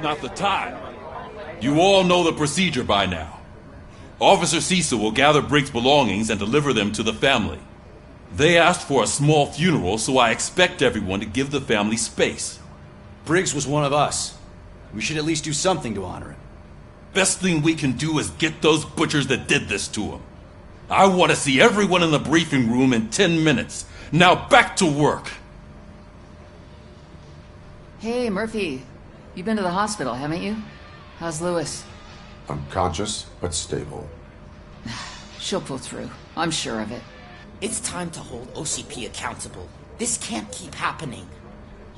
not the time. You all know the procedure by now. Officer Cecil will gather Briggs' belongings and deliver them to the family. They asked for a small funeral, so I expect everyone to give the family space. Briggs was one of us. We should at least do something to honor him. Best thing we can do is get those butchers that did this to him. I want to see everyone in the briefing room in 10 minutes. Now back to work. Hey, Murphy. You've been to the hospital, haven't you? How's Lewis? Unconscious, but stable. She'll pull through. I'm sure of it. It's time to hold OCP accountable. This can't keep happening.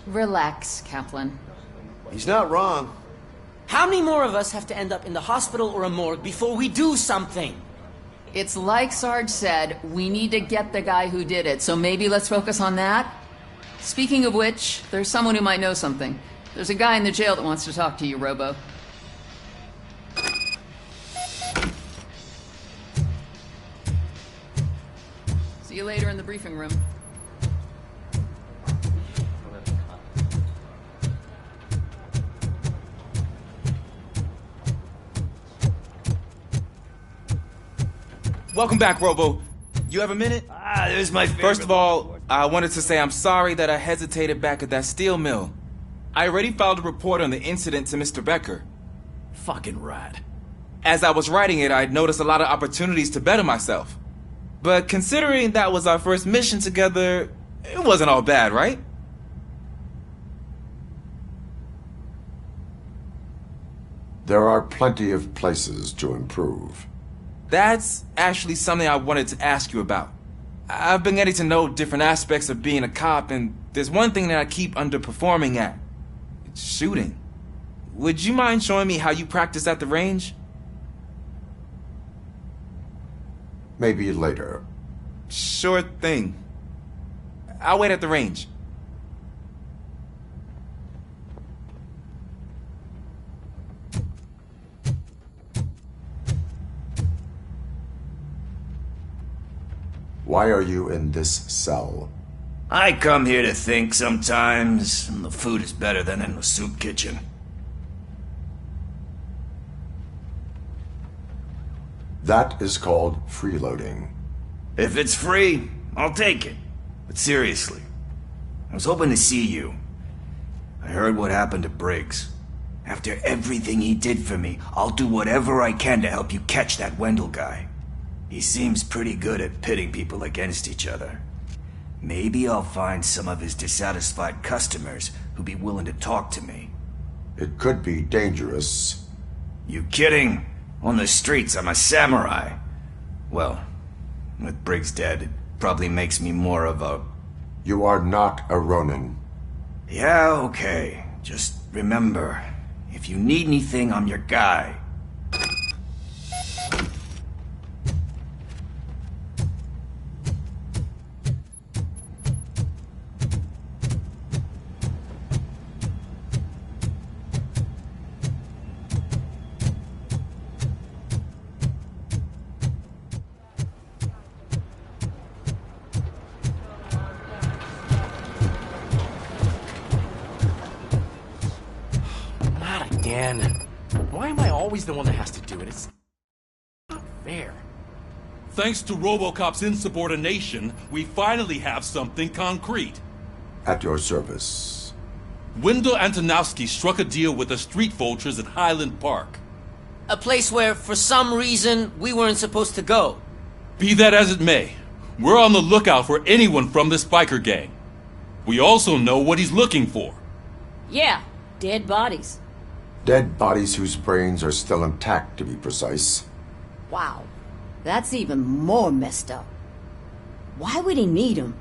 Relax, Kaplan. He's not wrong. How many more of us have to end up in the hospital or a morgue before we do something? It's like Sarge said, we need to get the guy who did it, so maybe let's focus on that? Speaking of which, there's someone who might know something. There's a guy in the jail that wants to talk to you, Robo. See you later in the briefing room. Welcome back, Robo. You have a minute? There's my favorite. First of all, I wanted to say I'm sorry that I hesitated back at that steel mill. I already filed a report on the incident to Mr. Becker. Fucking rad. As I was writing it, I'd noticed a lot of opportunities to better myself. But considering that was our first mission together, it wasn't all bad, right? There are plenty of places to improve. That's actually something I wanted to ask you about. I've been getting to know different aspects of being a cop, and there's one thing that I keep underperforming at. It's shooting. Would you mind showing me how you practice at the range? Maybe later. Sure thing. I'll wait at the range. Why are you in this cell? I come here to think sometimes, and the food is better than in the soup kitchen. That is called freeloading. If it's free, I'll take it. But seriously, I was hoping to see you. I heard what happened to Briggs. After everything he did for me, I'll do whatever I can to help you catch that Wendell guy. He seems pretty good at pitting people against each other. Maybe I'll find some of his dissatisfied customers who'd be willing to talk to me. It could be dangerous. You kidding? On the streets, I'm a samurai. Well, with Briggs dead, it probably makes me more of a... You are not a Ronin. Yeah, okay. Just remember, if you need anything, I'm your guy. Again. Why am I always the one that has to do it? It's not fair. Thanks to Robocop's insubordination, we finally have something concrete. At your service. Wendell Antonowski struck a deal with the street vultures at Highland Park. A place where, for some reason, we weren't supposed to go. Be that as it may, we're on the lookout for anyone from this biker gang. We also know what he's looking for. Yeah, dead bodies. Dead bodies whose brains are still intact, to be precise. Wow, that's even more messed up. Why would he need them?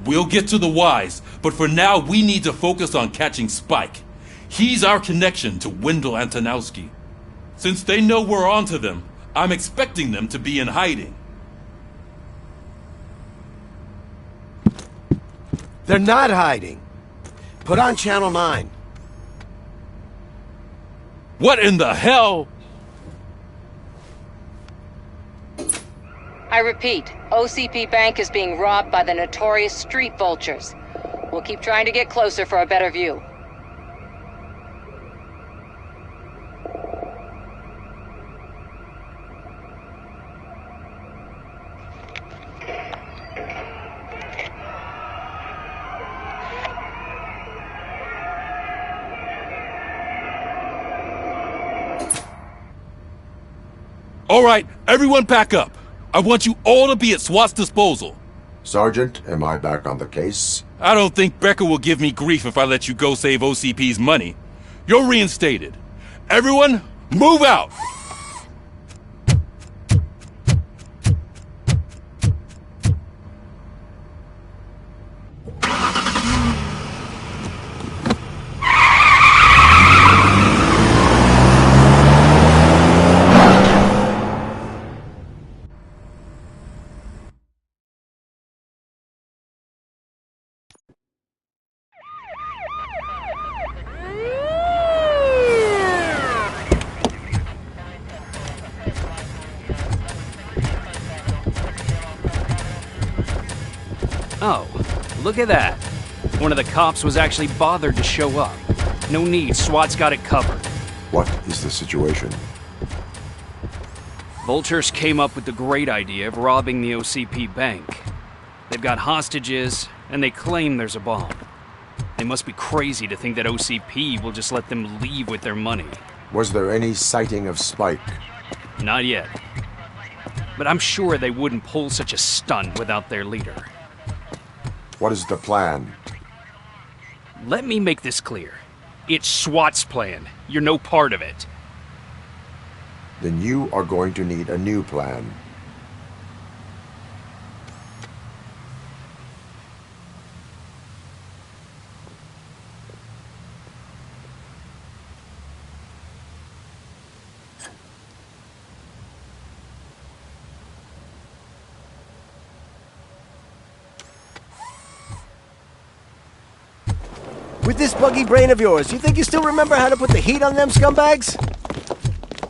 We'll get to the whys, but for now we need to focus on catching Spike. He's our connection to Wendell Antonowski. Since they know we're onto them, I'm expecting them to be in hiding. They're not hiding. Put on Channel 9. What in the hell? I repeat, OCP Bank is being robbed by the notorious street vultures. We'll keep trying to get closer for a better view. All right, everyone pack up. I want you all to be at SWAT's disposal. Sergeant, am I back on the case? I don't think Becker will give me grief if I let you go save OCP's money. You're reinstated. Everyone, move out! Oh, look at that. One of the cops was actually bothered to show up. No need, SWAT's got it covered. What is the situation? Vultures came up with the great idea of robbing the OCP bank. They've got hostages, and they claim there's a bomb. They must be crazy to think that OCP will just let them leave with their money. Was there any sighting of Spike? Not yet. But I'm sure they wouldn't pull such a stunt without their leader. What is the plan? Let me make this clear. It's SWAT's plan. You're no part of it. Then you are going to need a new plan. With this buggy brain of yours, you think you still remember how to put the heat on them scumbags?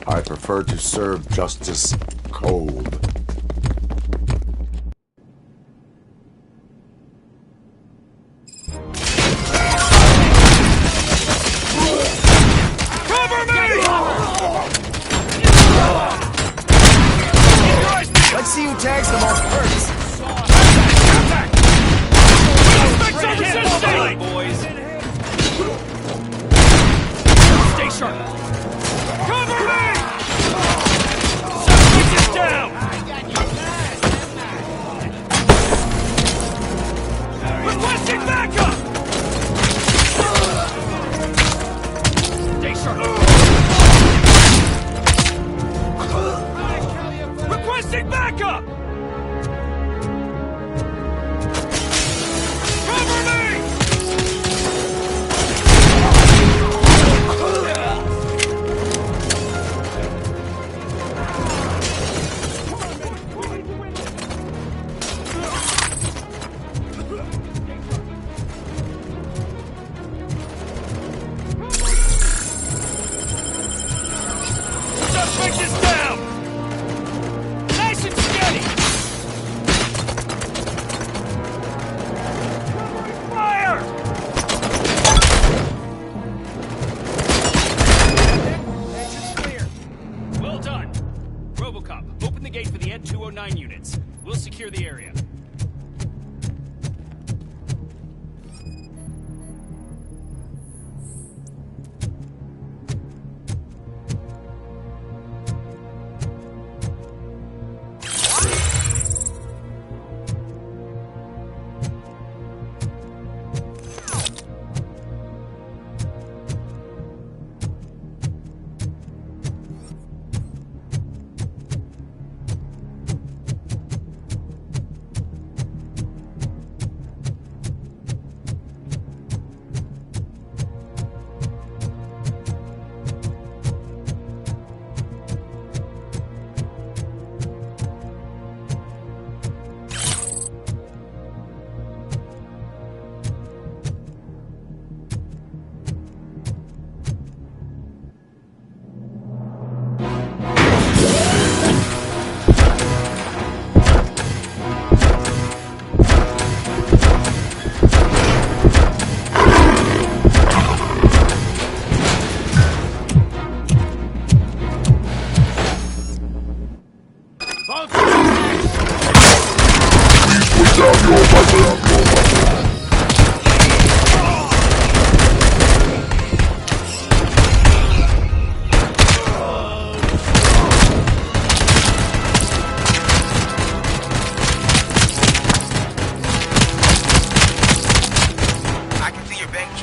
I prefer to serve justice cold. Cover me! Let's see who tags them off first. Boys. Stay sharp. Cover me! Suspect is down!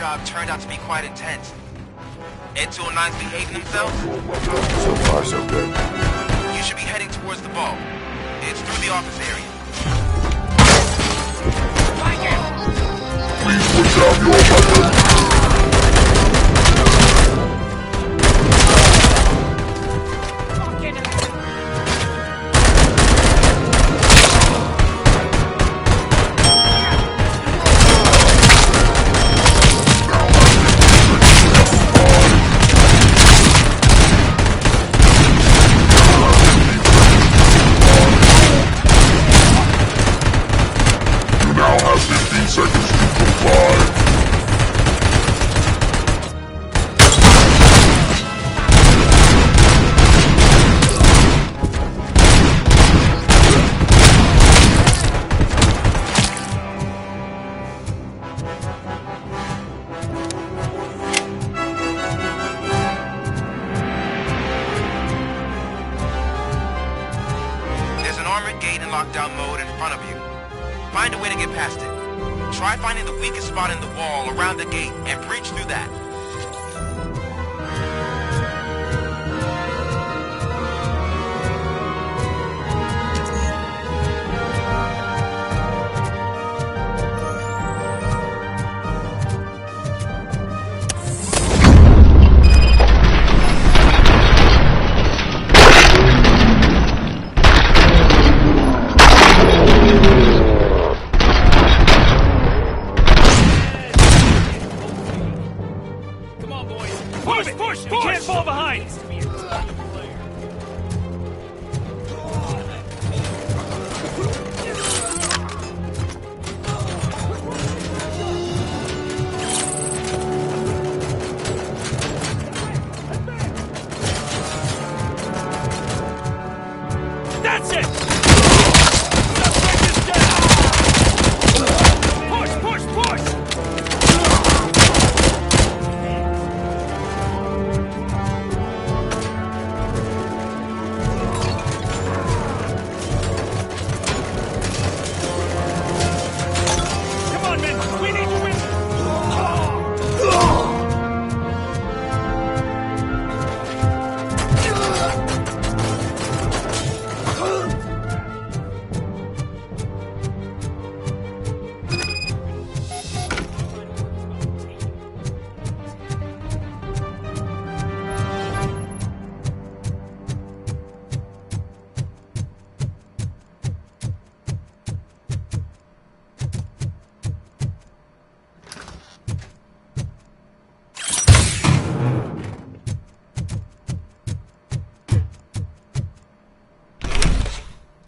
job turned out to be quite intense. Ed-209's behaving himself? So far, so good. You should be heading towards the ball. It's through the office area. Please put down your weapon. lockdown mode in front of you. Find a way to get past it. Try finding the weakest spot in the wall around the gate and breach through that.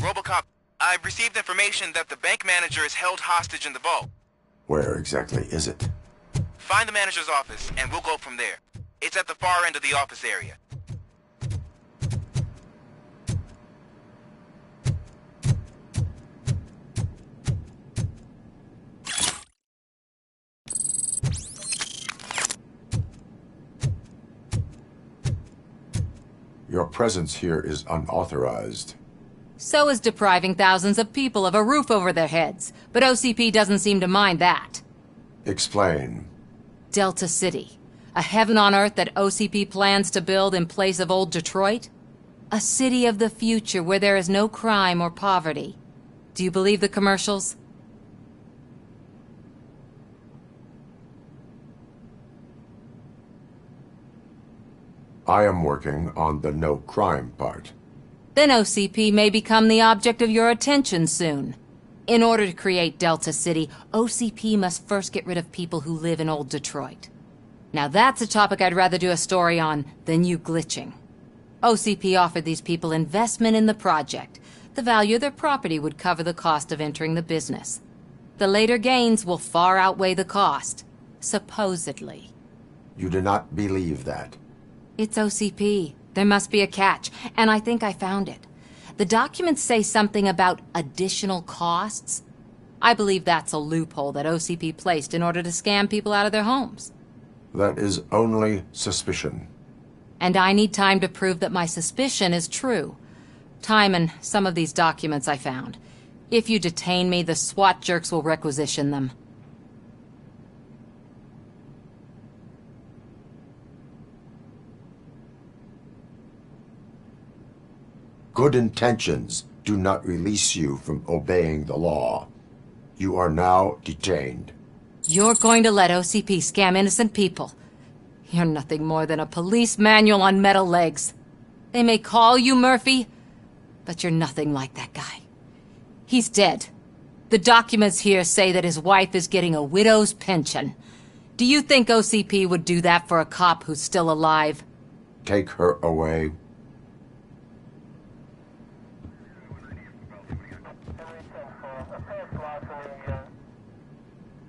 Robocop, I've received information that the bank manager is held hostage in the vault. Where exactly is it? Find the manager's office, and we'll go from there. It's at the far end of the office area. Your presence here is unauthorized. So is depriving thousands of people of a roof over their heads. But OCP doesn't seem to mind that. Explain. Delta City. A heaven on earth that OCP plans to build in place of old Detroit? A city of the future where there is no crime or poverty. Do you believe the commercials? I am working on the no crime part. Then OCP may become the object of your attention soon. In order to create Delta City, OCP must first get rid of people who live in old Detroit. Now that's a topic I'd rather do a story on than you glitching. OCP offered these people investment in the project. The value of their property would cover the cost of entering the business. The later gains will far outweigh the cost. Supposedly. You do not believe that? It's OCP. There must be a catch, and I think I found it. The documents say something about additional costs. I believe that's a loophole that OCP placed in order to scam people out of their homes. That is only suspicion. And I need time to prove that my suspicion is true. Time and some of these documents I found. If you detain me, the SWAT jerks will requisition them. Good intentions do not release you from obeying the law. You are now detained. You're going to let OCP scam innocent people. You're nothing more than a police manual on metal legs. They may call you Murphy, but you're nothing like that guy. He's dead. The documents here say that his wife is getting a widow's pension. Do you think OCP would do that for a cop who's still alive? Take her away.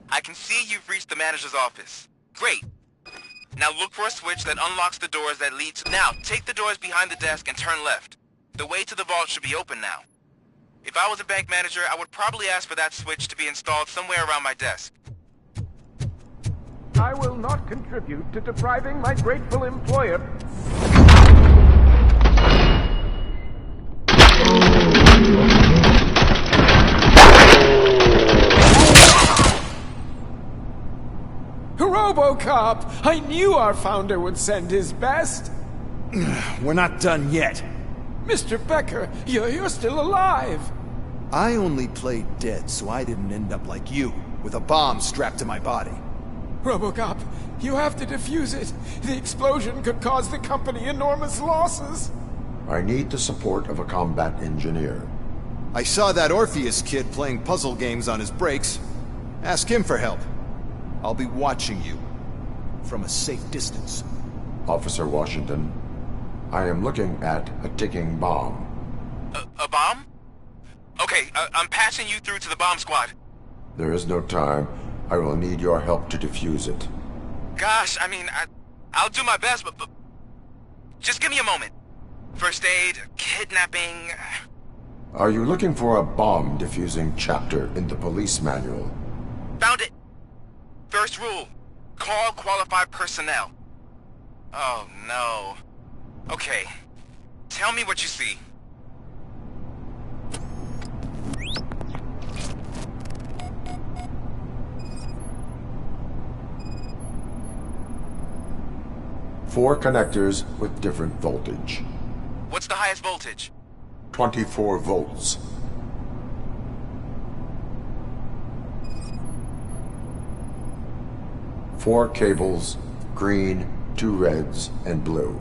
I can see you've reached the manager's office. Great. Now look for a switch that unlocks the doors that lead to... Now, take the doors behind the desk and turn left. The way to the vault should be open now. If I was a bank manager, I would probably ask for that switch to be installed somewhere around my desk. I will not contribute to depriving my grateful employer. Robocop! I knew our founder would send his best! We're not done yet. Mr. Becker, you're still alive! I only played dead so I didn't end up like you, with a bomb strapped to my body. Robocop, you have to defuse it. The explosion could cause the company enormous losses. I need the support of a combat engineer. I saw that Orpheus kid playing puzzle games on his breaks. Ask him for help. I'll be watching you. From a safe distance. Officer Washington, I am looking at a ticking bomb. A bomb? Okay, I'm passing you through to the bomb squad. There is no time. I will need your help to defuse it. Gosh, I mean, I'll do my best, but just give me a moment. First aid, kidnapping... Are you looking for a bomb defusing chapter in the police manual? Found it! First rule, call qualified personnel. Oh no. Okay, tell me what you see. Four connectors with different voltage. What's the highest voltage? 24 volts. Four cables, green, 2 reds, and blue.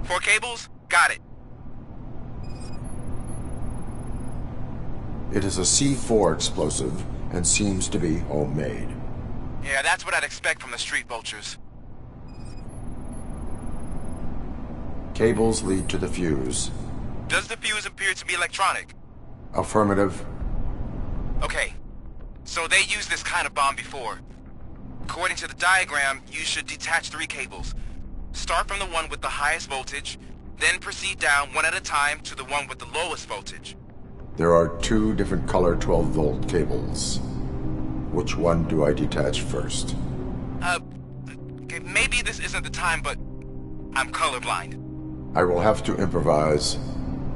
4 cables? Got it. It is a C4 explosive and seems to be homemade. Yeah, that's what I'd expect from the street vultures. Cables lead to the fuse. Does the fuse appear to be electronic? Affirmative. Okay, so they used this kind of bomb before. According to the diagram, you should detach 3 cables. Start from the one with the highest voltage, then proceed down one at a time to the one with the lowest voltage. There are 2 different color 12-volt cables. Which one do I detach first? Okay, maybe this isn't the time, but I'm colorblind. I will have to improvise.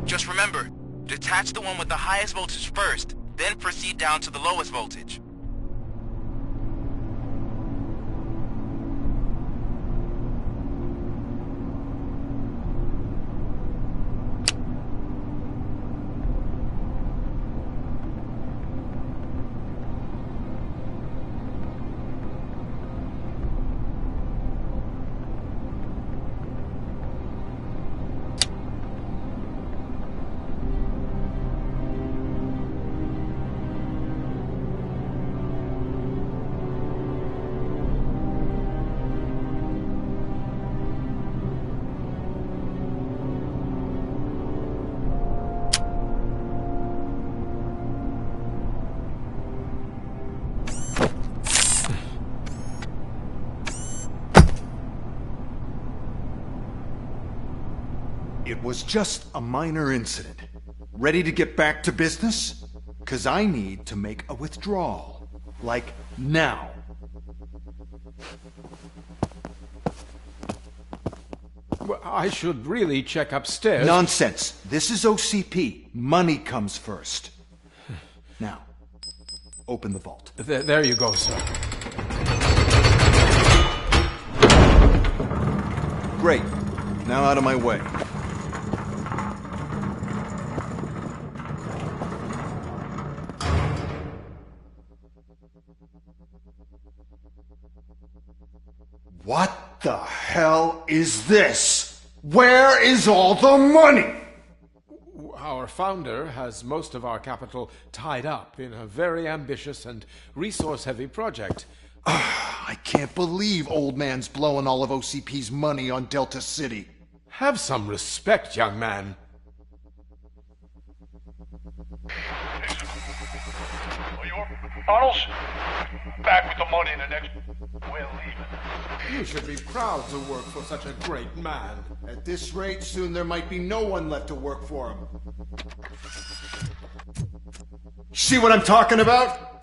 Just remember, detach the one with the highest voltage first, then proceed down to the lowest voltage. It was just a minor incident. Ready to get back to business? 'Cause I need to make a withdrawal. Like, now. Well, I should really check upstairs. Nonsense. This is OCP. Money comes first. Now, open the vault. There you go, sir. Great. Now out of my way. What the hell is this? Where is all the money? Our founder has most of our capital tied up in a very ambitious and resource-heavy project. I can't believe old man's blowing all of OCP's money on Delta City. Have some respect, young man. Tunnels, back with the money in the next... We're leaving. You should be proud to work for such a great man. At this rate, soon there might be no one left to work for him. See what I'm talking about?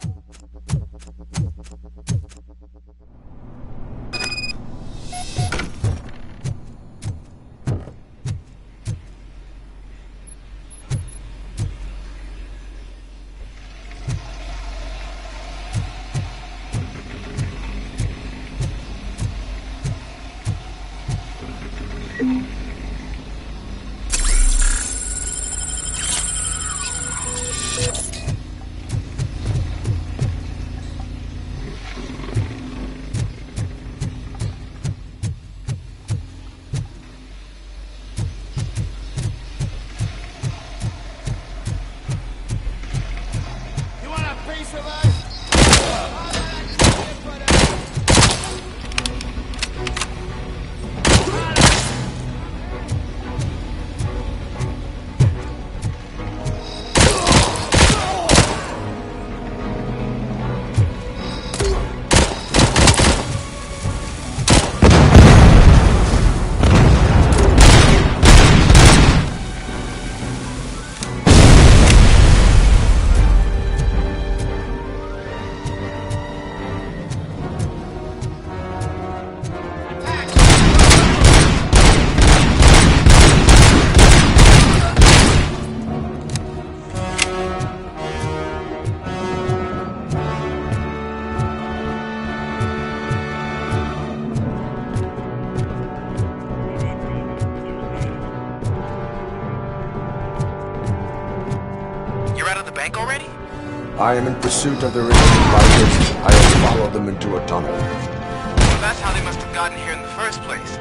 I am in pursuit of the remaining targets. I will follow them into a tunnel. Well, that's how they must have gotten here in the first place.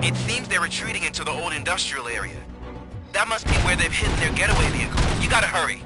It seems they're retreating into the old industrial area. That must be where they've hidden their getaway vehicle. You gotta hurry.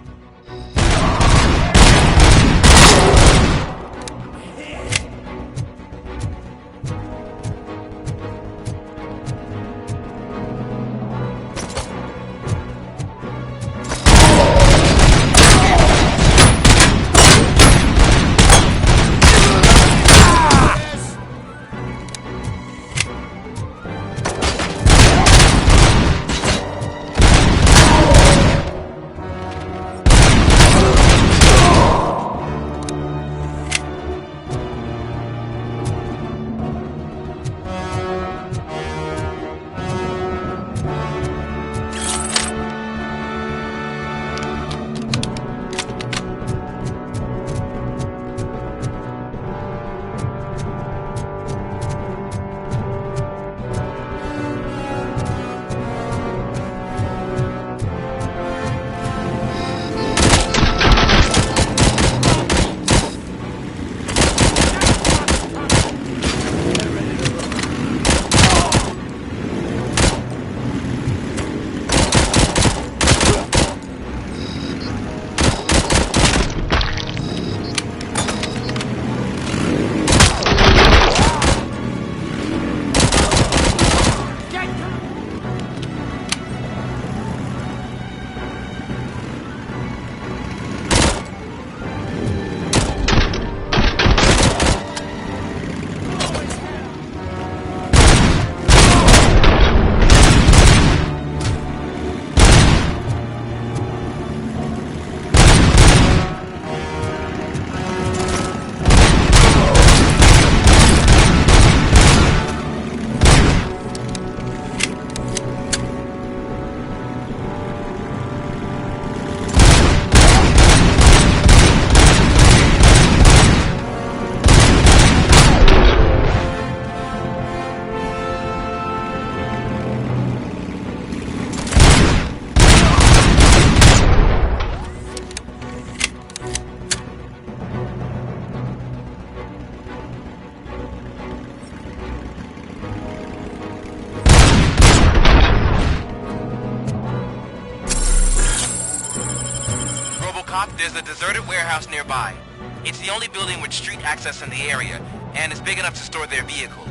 top, there's a deserted warehouse nearby. It's the only building with street access in the area, and it's big enough to store their vehicle.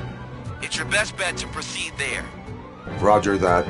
It's your best bet to proceed there. Roger that.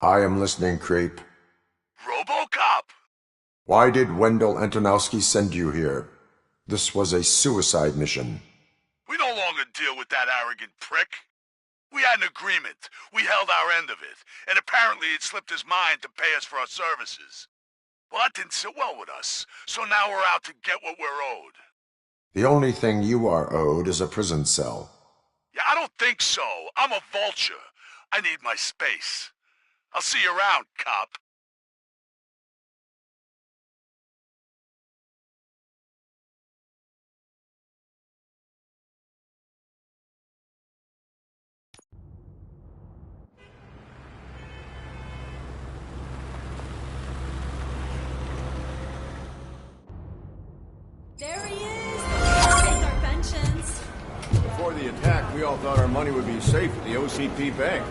I am listening, creep. Robocop! Why did Wendell Antonowski send you here? This was a suicide mission. We no longer deal with that arrogant prick. We had an agreement. We held our end of it. And apparently it slipped his mind to pay us for our services. Well, that didn't sit well with us. So now we're out to get what we're owed. The only thing you are owed is a prison cell. Yeah, I don't think so. I'm a vulture. I need my space. I'll see you around, cop. There he is! Take our pensions. Before the attack, we all thought our money would be safe at the OCP bank.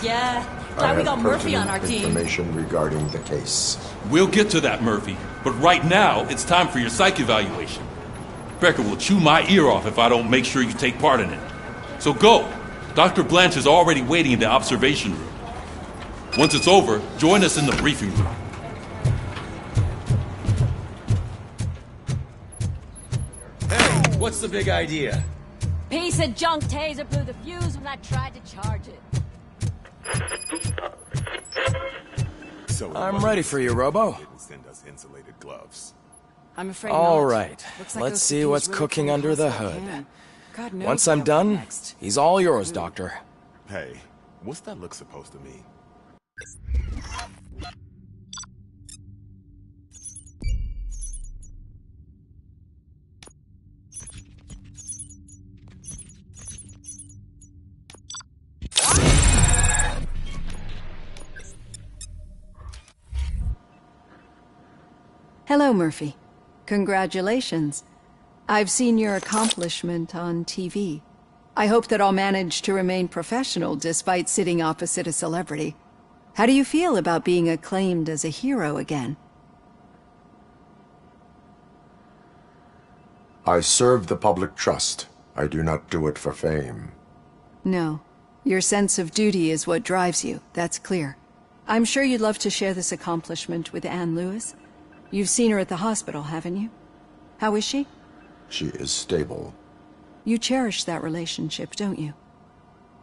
Yeah, I glad we have got Murphy on our pertinent team. information regarding the case. We'll get to that, Murphy. But right now, it's time for your psych evaluation. Becker will chew my ear off if I don't make sure you take part in it. So go. Dr. Blanche is already waiting in the observation room. Once it's over, join us in the briefing room. Hey, what's the big idea? Piece of junk taser blew the fuse when I tried to charge it. I'm ready for you, Robo. Send us insulated gloves. I'm afraid All not. right, Looks like let's OCP see is what's really cooking pulling under the close they hood. can. God knows Once what I'm they'll done, do next. he's all yours, Doctor. Hey, what's that look supposed to mean? Hello, Murphy. Congratulations. I've seen your accomplishment on TV. I hope that I'll manage to remain professional despite sitting opposite a celebrity. How do you feel about being acclaimed as a hero again? I serve the public trust. I do not do it for fame. No. Your sense of duty is what drives you, that's clear. I'm sure you'd love to share this accomplishment with Anne Lewis. You've seen her at the hospital, haven't you? How is she? She is stable. You cherish that relationship, don't you?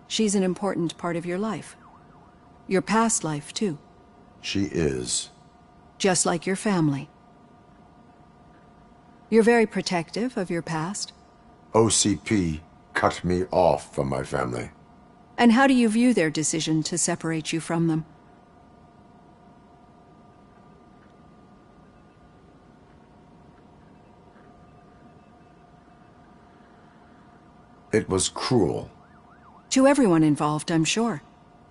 She's an important part of your life. Your past life, too. She is. Just like your family. You're very protective of your past. OCP cut me off from my family. And how do you view their decision to separate you from them? It was cruel. To everyone involved, I'm sure.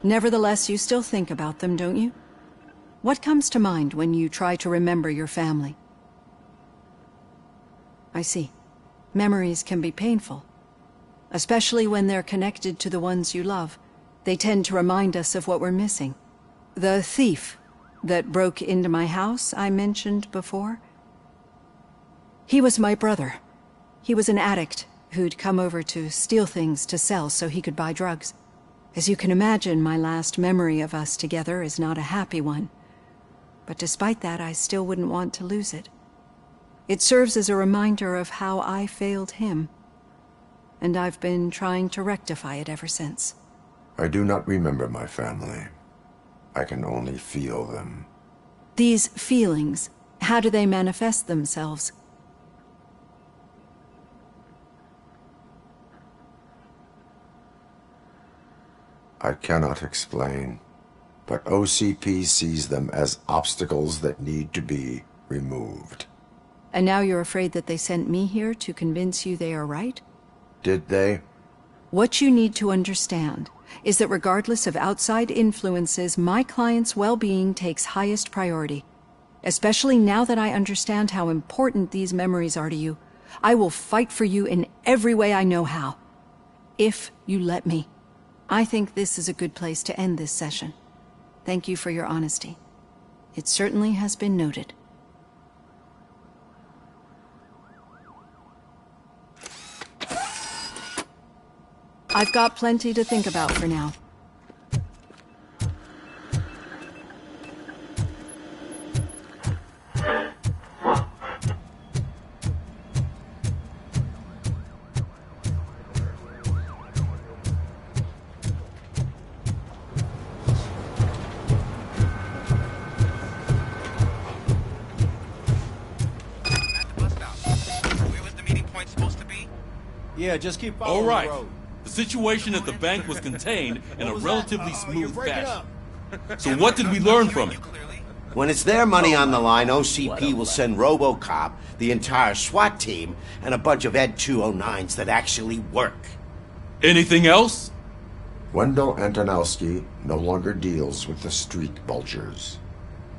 Nevertheless, you still think about them, don't you? What comes to mind when you try to remember your family? I see. Memories can be painful. Especially when they're connected to the ones you love. They tend to remind us of what we're missing. The thief that broke into my house I mentioned before? He was my brother. He was an addict who'd come over to steal things to sell so he could buy drugs. As you can imagine, my last memory of us together is not a happy one. But despite that, I still wouldn't want to lose it. It serves as a reminder of how I failed him. And I've been trying to rectify it ever since. I do not remember my family. I can only feel them. These feelings, how do they manifest themselves? I cannot explain, but OCP sees them as obstacles that need to be removed. And now you're afraid that they sent me here to convince you they are right? Did they? What you need to understand is that regardless of outside influences, my client's well-being takes highest priority. Especially now that I understand how important these memories are to you, I will fight for you in every way I know how. If you let me. I think this is a good place to end this session. Thank you for your honesty. It certainly has been noted. I've got plenty to think about for now. Yeah, just keep following All right. the road. The situation at the bank was contained in a relatively you're smooth breaking fashion. So what did we learn from it? When it's their money on the line, OCP will send Robocop, the entire SWAT team, and a bunch of Ed 209s that actually work. Anything else? Wendell Antonowski no longer deals with the street vultures.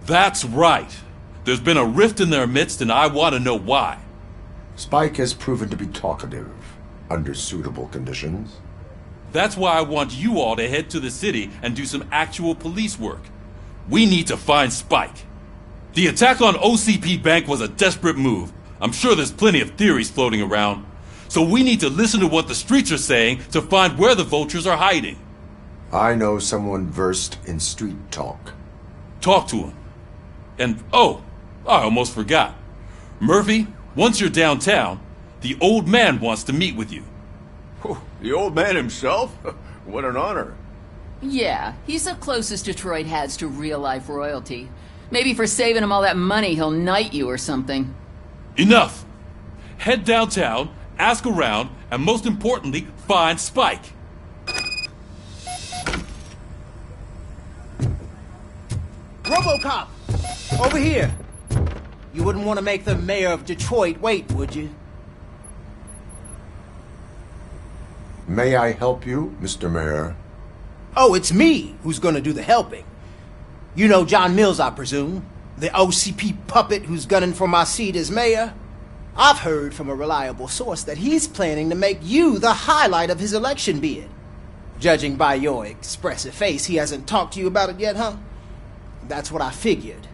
That's right. There's been a rift in their midst, and I want to know why. Spike has proven to be talkative, under suitable conditions. That's why I want you all to head to the city and do some actual police work. We need to find Spike. The attack on OCP Bank was a desperate move. I'm sure there's plenty of theories floating around. So we need to listen to what the streets are saying to find where the vultures are hiding. I know someone versed in street talk. Talk to him. And, oh, I almost forgot. Murphy, once you're downtown, the old man wants to meet with you. The old man himself? What an honor. Yeah, he's the closest Detroit has to real-life royalty. Maybe for saving him all that money, he'll knight you or something. Enough! Head downtown, ask around, and most importantly, find Spike. Robocop! Over here! You wouldn't want to make the mayor of Detroit wait, would you? May I help you, Mr. Mayor? Oh, it's me who's gonna do the helping. You know John Mills, I presume? The OCP puppet who's gunning for my seat as mayor? I've heard from a reliable source that he's planning to make you the highlight of his election bid. Judging by your expressive face, he hasn't talked to you about it yet, huh? That's what I figured.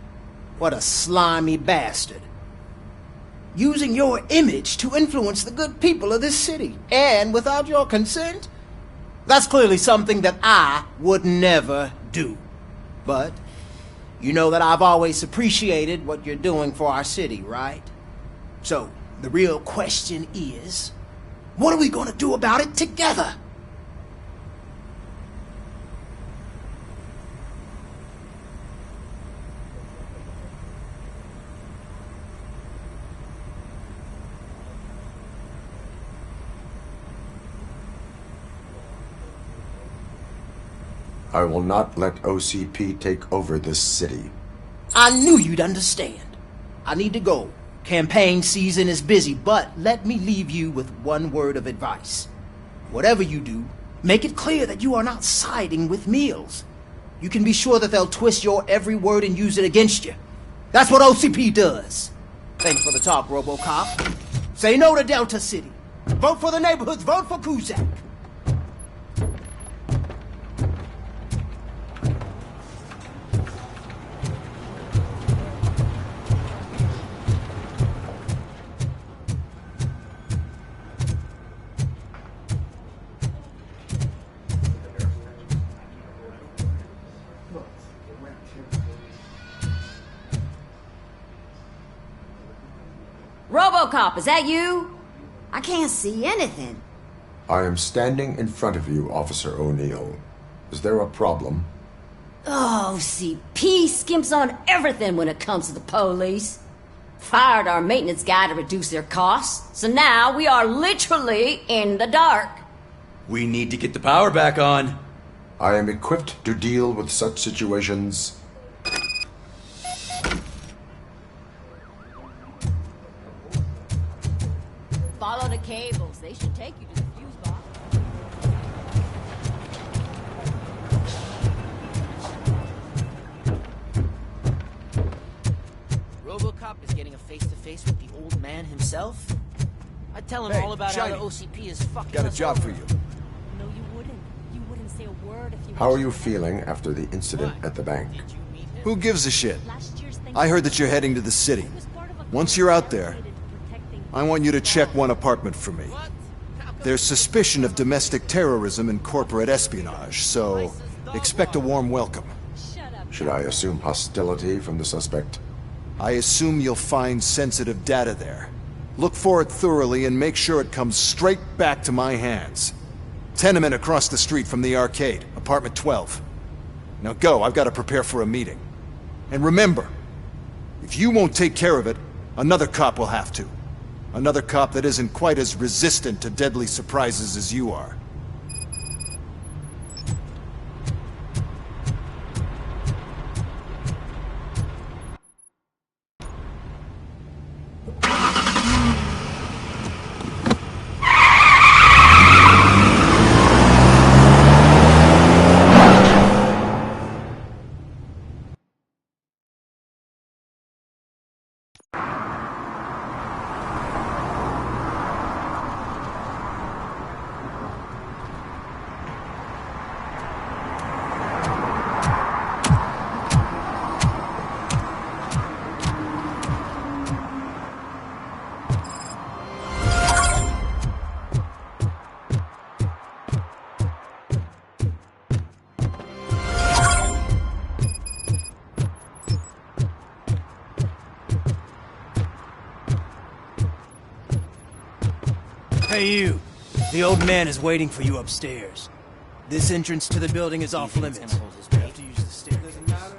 What a slimy bastard. Using your image to influence the good people of this city, and without your consent? That's clearly something that I would never do. But you know that I've always appreciated what you're doing for our city, right? So, the real question is, what are we gonna do about it together? I will not let OCP take over this city. I knew you'd understand. I need to go. Campaign season is busy, but let me leave you with one word of advice. Whatever you do, make it clear that you are not siding with Mills. You can be sure that they'll twist your every word and use it against you. That's what OCP does. Thanks for the talk, Robocop. Say no to Delta City. Vote for the neighborhoods. Vote for Kuzak. Robocop, is that you? I can't see anything. I am standing in front of you, Officer O'Neill. Is there a problem? Oh, CP skimps on everything when it comes to the police. Fired our maintenance guy to reduce their costs, so now we are literally in the dark. We need to get the power back on. I am equipped to deal with such situations. Follow the cables. They should take you to the fuse box. Robocop is getting a face-to-face with the old man himself? I'd tell him all about Shiny. how the OCP is fucking Got a us job over. for you. No, you wouldn't. You wouldn't say a word if you... How are you feeling after the incident at the bank? Who gives a shit? I heard that you're heading to the city. Once you're out there, I want you to check one apartment for me. There's suspicion of domestic terrorism and corporate espionage, so expect a warm welcome. Should I assume hostility from the suspect? I assume you'll find sensitive data there. Look for it thoroughly and make sure it comes straight back to my hands. Tenement across the street from the arcade, apartment 12. Now go, I've got to prepare for a meeting. And remember, if you won't take care of it, another cop will have to. Another cop that isn't quite as resistant to deadly surprises as you are. Hey you, the old man is waiting for you upstairs. This entrance to the building is off limits. You have to use the stairs. Doesn't matter.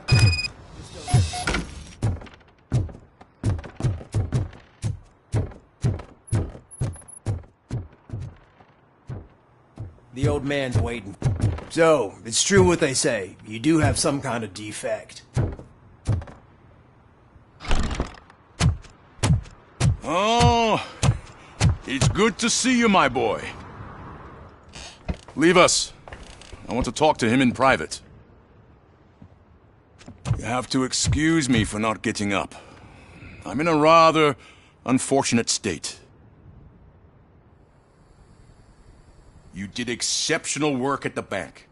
The old man's waiting. So, it's true what they say. You do have some kind of defect. Oh, it's good to see you, my boy. Leave us. I want to talk to him in private. You have to excuse me for not getting up. I'm in a rather unfortunate state. You did exceptional work at the bank.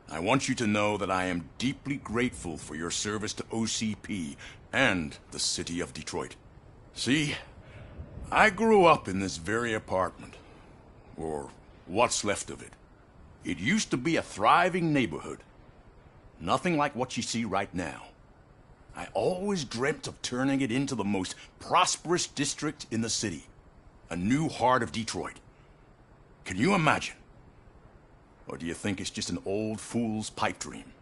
I want you to know that I am deeply grateful for your service to OCP and the city of Detroit. See, I grew up in this very apartment, or what's left of it. It used to be a thriving neighborhood. Nothing like what you see right now. I always dreamt of turning it into the most prosperous district in the city. A new heart of Detroit. Can you imagine? Or do you think it's just an old fool's pipe dream?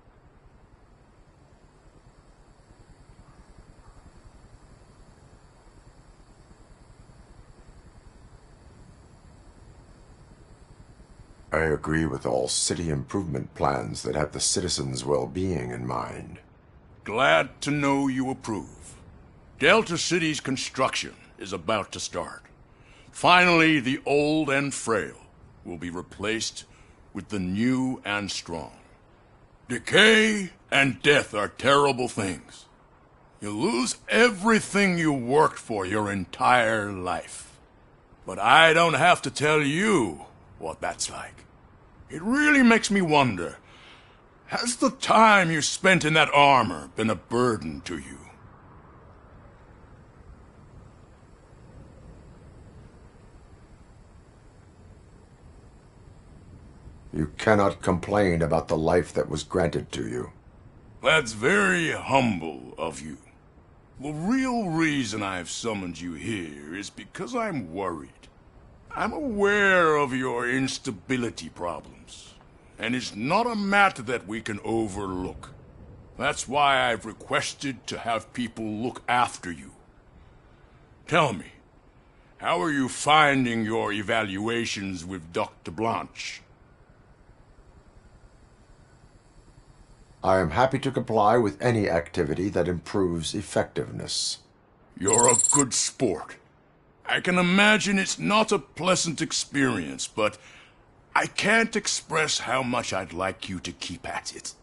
I agree with all city improvement plans that have the citizens' well-being in mind. Glad to know you approve. Delta City's construction is about to start. Finally, the old and frail will be replaced with the new and strong. Decay and death are terrible things. You lose everything you worked for your entire life. But I don't have to tell you what that's like. It really makes me wonder, has the time you spent in that armor been a burden to you? You cannot complain about the life that was granted to you. That's very humble of you. The real reason I've summoned you here is because I'm worried. I'm aware of your instability problems, and it's not a matter that we can overlook. That's why I've requested to have people look after you. Tell me, how are you finding your evaluations with Dr. Blanche? I am happy to comply with any activity that improves effectiveness. You're a good sport. I can imagine it's not a pleasant experience, but I can't express how much I'd like you to keep at it.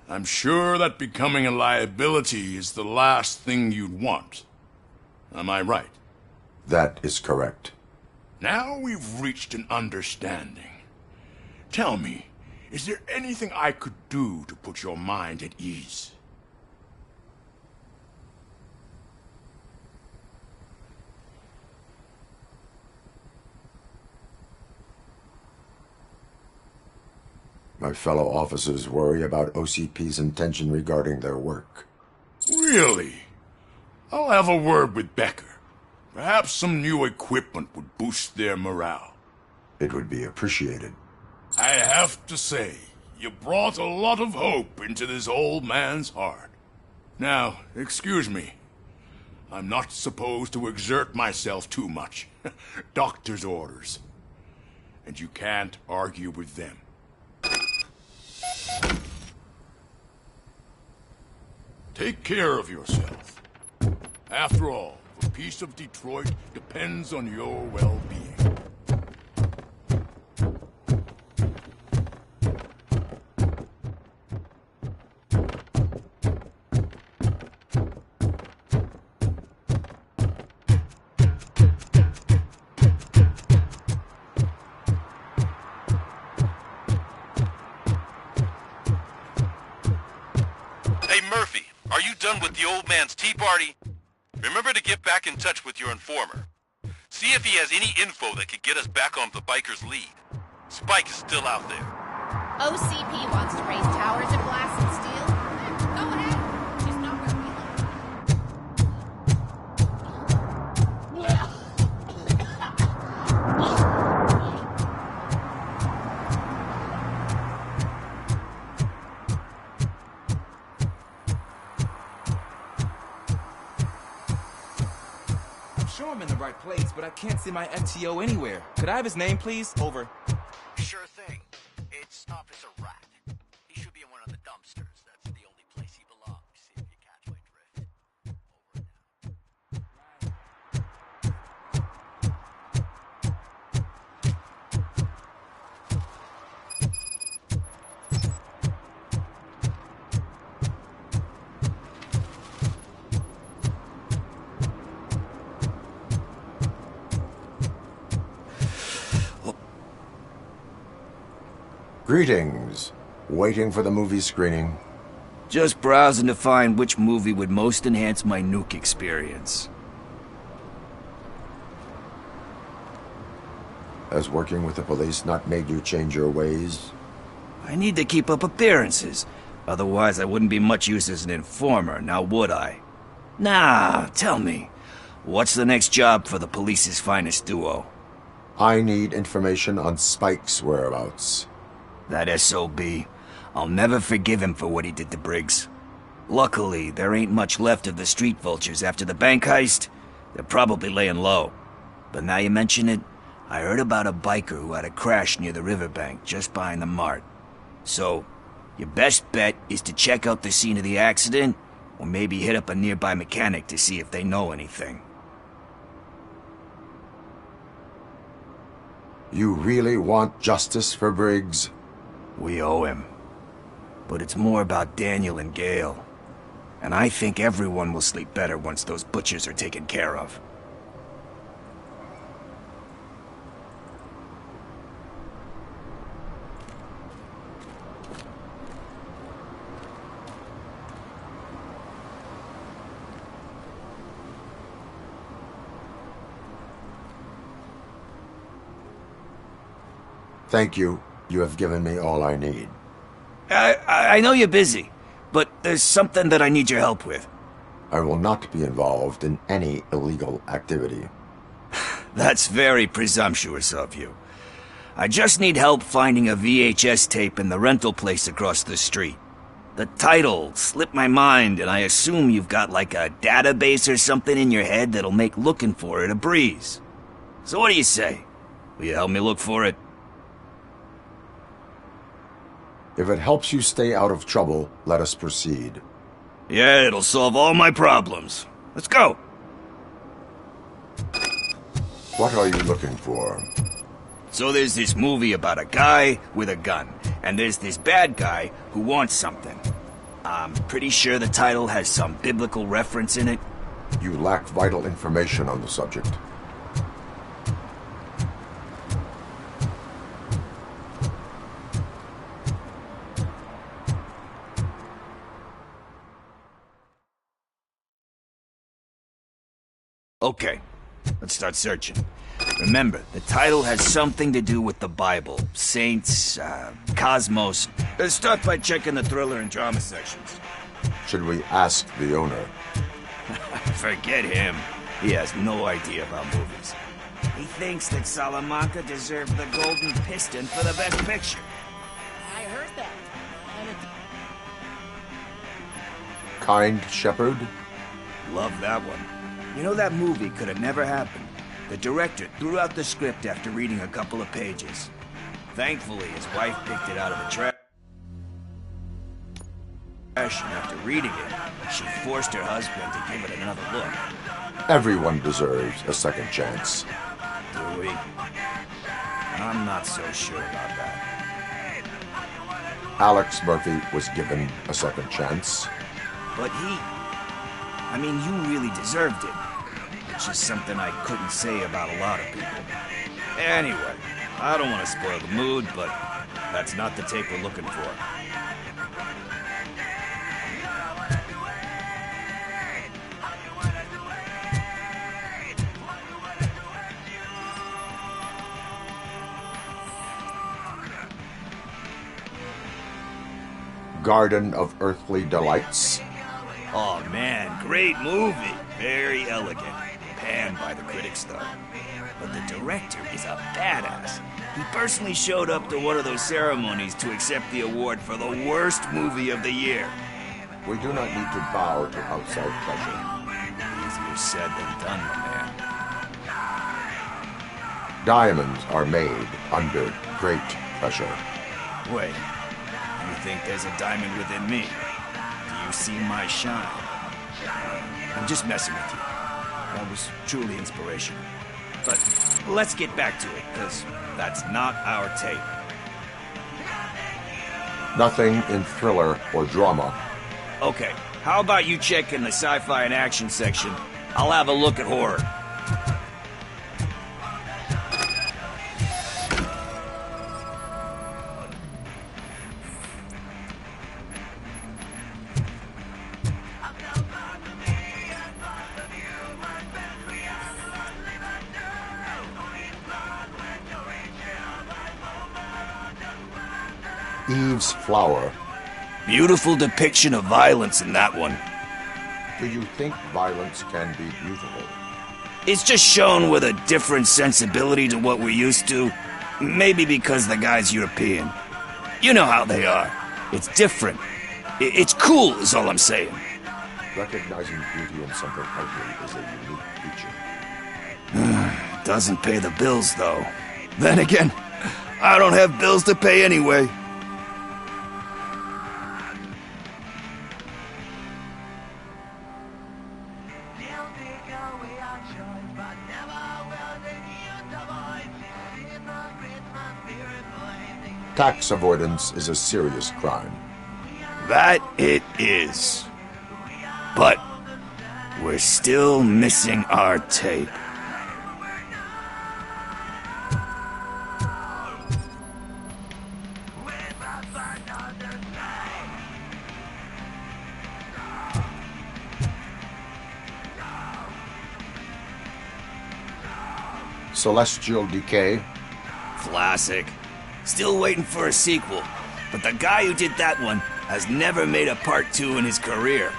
I'm sure that becoming a liability is the last thing you'd want. Am I right? That is correct. Now we've reached an understanding. Tell me, is there anything I could do to put your mind at ease? My fellow officers worry about OCP's intention regarding their work. Really? I'll have a word with Becker. Perhaps some new equipment would boost their morale. It would be appreciated. I have to say, you brought a lot of hope into this old man's heart. Now, excuse me. I'm not supposed to exert myself too much. Doctor's orders. And you can't argue with them. Take care of yourself. After all, the peace of Detroit depends on your well-being. Are you done with the old man's tea party? Remember to get back in touch with your informer. See if he has any info that could get us back on the biker's lead. Spike is still out there. OCP wants to raise towers and blast some steel. Go ahead. She's not where we Sure, I'm in the right place, but I can't see my FTO anywhere. Could I have his name, please? Over. Sure thing. It's Officer Rat. He should be in one of the dumpsters. That's the only place he belongs, if you catch my drift. Greetings. Waiting for the movie screening? Just browsing to find which movie would most enhance my nuke experience. Has working with the police not made you change your ways? I need to keep up appearances. Otherwise, I wouldn't be much use as an informer, now would I? Nah, tell me. What's the next job for the police's finest duo? I need information on Spike's whereabouts. That SOB. I'll never forgive him for what he did to Briggs. Luckily, there ain't much left of the street vultures after the bank heist. They're probably laying low. But now you mention it, I heard about a biker who had a crash near the riverbank just behind the mart. So, your best bet is to check out the scene of the accident, or maybe hit up a nearby mechanic to see if they know anything. You really want justice for Briggs? We owe him. But it's more about Daniel and Gale. And I think everyone will sleep better once those butchers are taken care of. Thank you. You have given me all I need. I know you're busy, but there's something that I need your help with. I will not be involved in any illegal activity. That's very presumptuous of you. I just need help finding a VHS tape in the rental place across the street. The title slipped my mind, and I assume you've got like a database or something in your head that'll make looking for it a breeze. So what do you say? Will you help me look for it? If it helps you stay out of trouble, let us proceed. Yeah, it'll solve all my problems. Let's go! What are you looking for? So there's this movie about a guy with a gun, and there's this bad guy who wants something. I'm pretty sure the title has some biblical reference in it. You lack vital information on the subject. Okay, let's start searching. Remember, the title has something to do with the Bible, saints, cosmos. Let's start by checking the thriller and drama sections. Should we ask the owner? Forget him. He has no idea about movies. He thinks that Salamanca deserved the Golden Piston for the Best Picture. I heard that. And Kind Shepherd? Love that one. You know, that movie could have never happened. The director threw out the script after reading a couple of pages. Thankfully, his wife picked it out of the trash, and after reading it, she forced her husband to give it another look. Everyone deserves a second chance. Do we? I'm not so sure about that. Alex Murphy was given a second chance. But I mean, you really deserved it. Which is something I couldn't say about a lot of people. Anyway, I don't want to spoil the mood, but that's not the tape we're looking for. Garden of Earthly Delights. Oh man, great movie. Very elegant. Panned by the critics though. But the director is a badass. He personally showed up to one of those ceremonies to accept the award for the worst movie of the year. We do not need to bow to outside pressure. Easier said than done, my man. Diamonds are made under great pressure. Wait, you think there's a diamond within me? Do you see my shine? I'm just messing with you. That was truly inspirational. But let's get back to it, because that's not our tape. Nothing in thriller or drama. Okay, how about you check in the sci-fi and action section? I'll have a look at horror. Eve's Flower. Beautiful depiction of violence in that one. Do you think violence can be beautiful? It's just shown with a different sensibility to what we're used to. Maybe because the guy's European. You know how they are. It's different. It's cool, is all I'm saying. Recognizing beauty in something ugly is a unique feature. Doesn't pay the bills, though. Then again, I don't have bills to pay anyway. Tax avoidance is a serious crime. That it is. But we're still missing our tape. Celestial Decay. Classic. Still waiting for a sequel, but the guy who did that one has never made a part 2 in his career.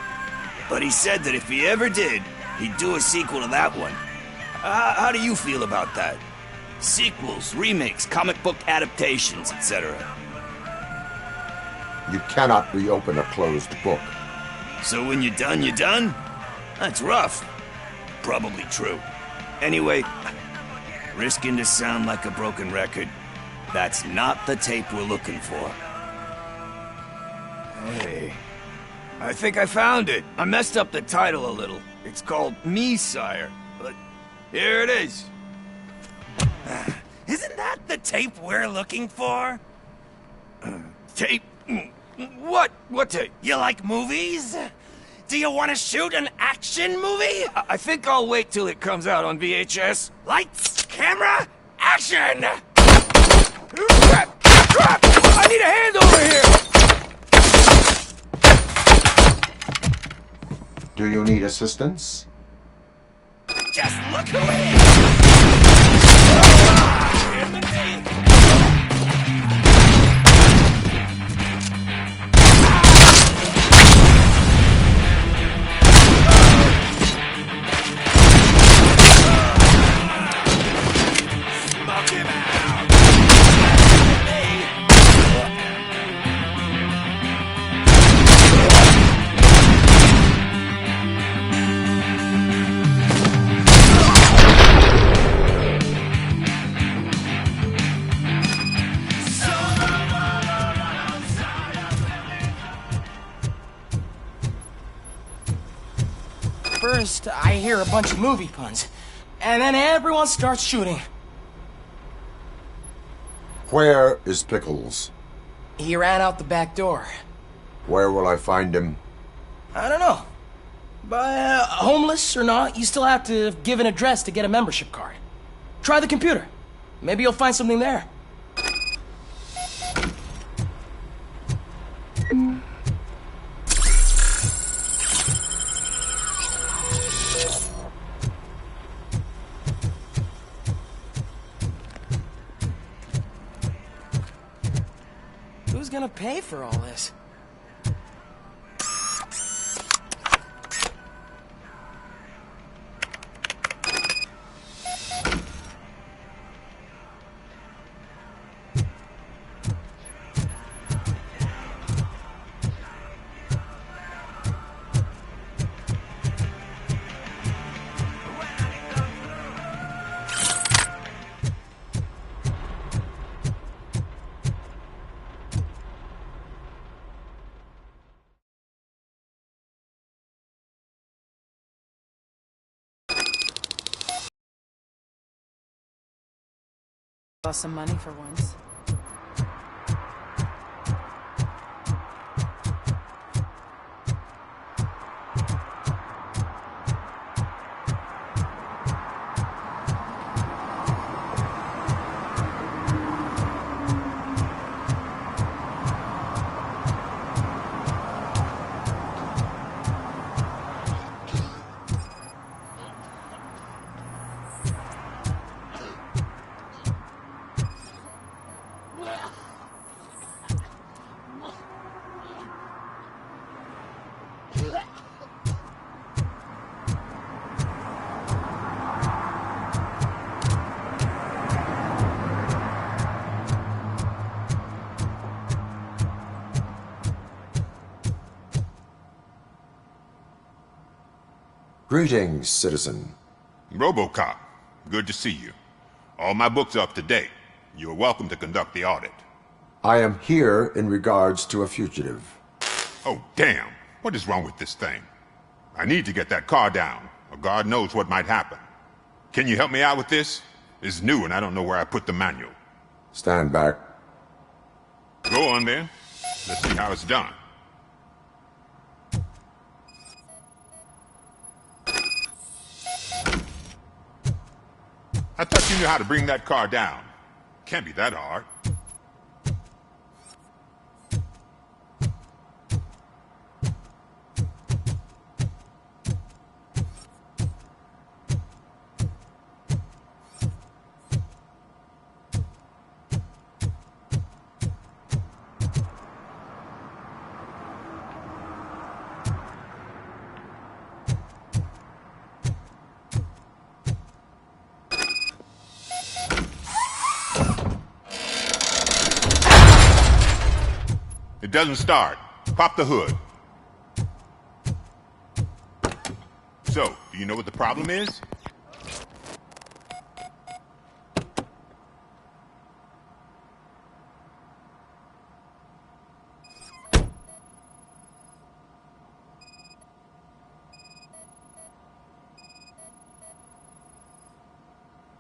But he said that if he ever did, he'd do a sequel to that one. How do you feel about that? Sequels, remakes, comic book adaptations, etc. You cannot reopen a closed book. So when you're done, you're done? That's rough. Probably true. Anyway, risking to sound like a broken record, that's not the tape we're looking for. Hey, I think I found it. I messed up the title a little. It's called Me, Sire, but here it is. Isn't that the tape we're looking for? Tape? What? What tape? You like movies? Do you want to shoot an action movie? I think I'll wait till it comes out on VHS. Lights, camera, action! Crap! Crap! I need a hand over here! Do you need assistance? Just look who it is! In the teeth! Smoke him out! First, I hear a bunch of movie puns, and then everyone starts shooting. Where is Pickles? He ran out the back door. Where will I find him? I don't know. But homeless or not, you still have to give an address to get a membership card. Try the computer. Maybe you'll find something there. Who's gonna pay for all this? Lost some money for once. Greetings, citizen. Robocop, good to see you. All my books are up to date. You are welcome to conduct the audit. I am here in regards to a fugitive. Oh, damn. What is wrong with this thing? I need to get that car down, or God knows what might happen. Can you help me out with this? It's new and I don't know where I put the manual. Stand back. Go on then. Let's see how it's done. I thought you knew how to bring that car down. Can't be that hard. It doesn't start. Pop the hood. So, do you know what the problem is?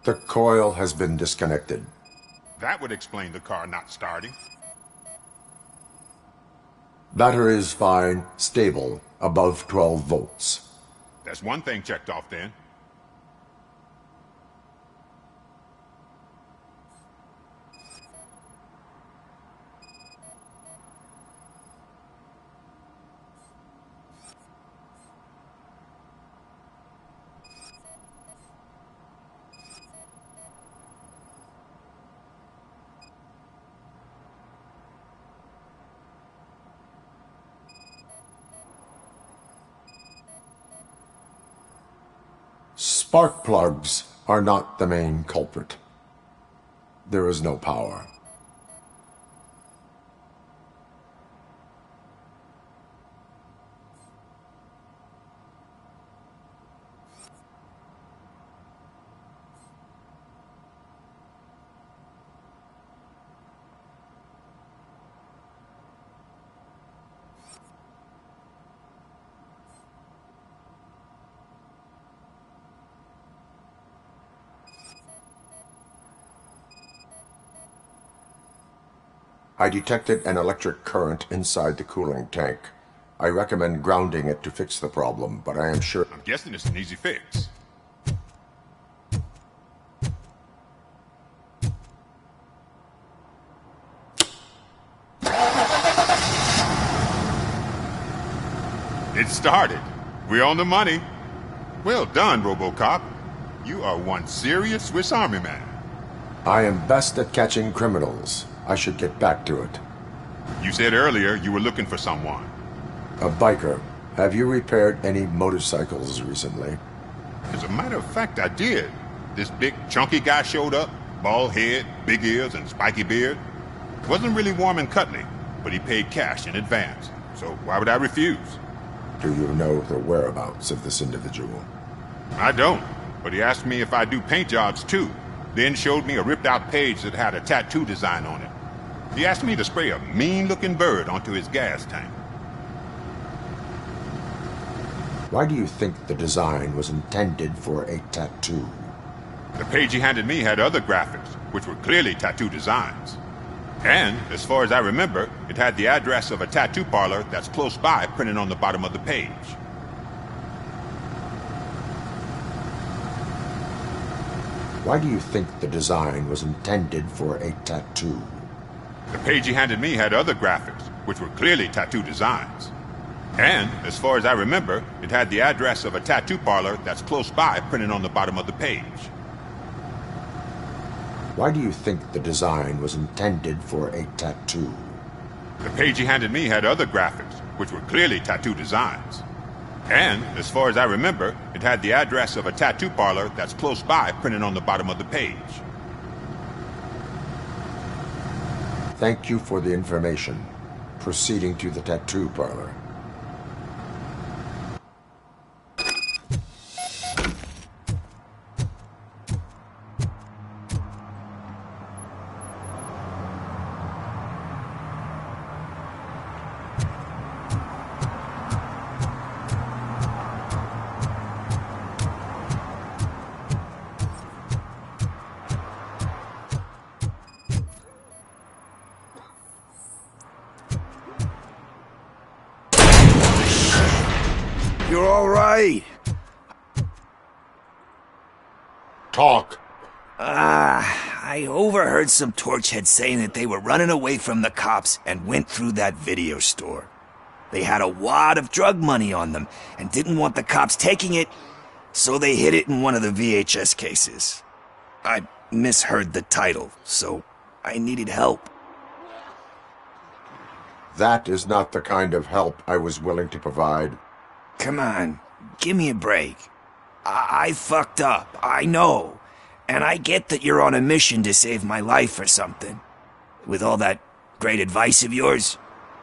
The coil has been disconnected. That would explain the car not starting. Battery is fine, stable, above 12 volts. That's one thing checked off then. Spark plugs are not the main culprit. There is no power. I detected an electric current inside the cooling tank. I recommend grounding it to fix the problem, but I am sure... I'm guessing it's an easy fix. It started. We're on the money. Well done, Robocop. You are one serious Swiss Army man. I am best at catching criminals. I should get back to it. You said earlier you were looking for someone. A biker. Have you repaired any motorcycles recently? As a matter of fact, I did. This big, chunky guy showed up. Bald head, big ears, and spiky beard. Wasn't really warm and cuddly, but he paid cash in advance. So why would I refuse? Do you know the whereabouts of this individual? I don't, but he asked me if I do paint jobs too. Then showed me a ripped-out page that had a tattoo design on it. He asked me to spray a mean-looking bird onto his gas tank. Why do you think the design was intended for a tattoo? The page he handed me had other graphics, which were clearly tattoo designs. And, as far as I remember, it had the address of a tattoo parlor that's close by printed on the bottom of the page. Why do you think the design was intended for a tattoo? The page he handed me had other graphics, which were clearly tattoo designs. And, as far as I remember, it had the address of a tattoo parlor that's close by printed on the bottom of the page. Why do you think the design was intended for a tattoo? The page he handed me had other graphics, which were clearly tattoo designs. And, as far as I remember, it had the address of a tattoo parlor that's close by printed on the bottom of the page. Thank you for the information. Proceeding to the tattoo parlor. You're all right. Talk. I overheard some torchheads saying that they were running away from the cops and went through that video store. They had a wad of drug money on them and didn't want the cops taking it, so they hid it in one of the VHS cases. I misheard the title, so I needed help. That is not the kind of help I was willing to provide. Come on, give me a break. I fucked up, I know. And I get that you're on a mission to save my life or something. With all that great advice of yours,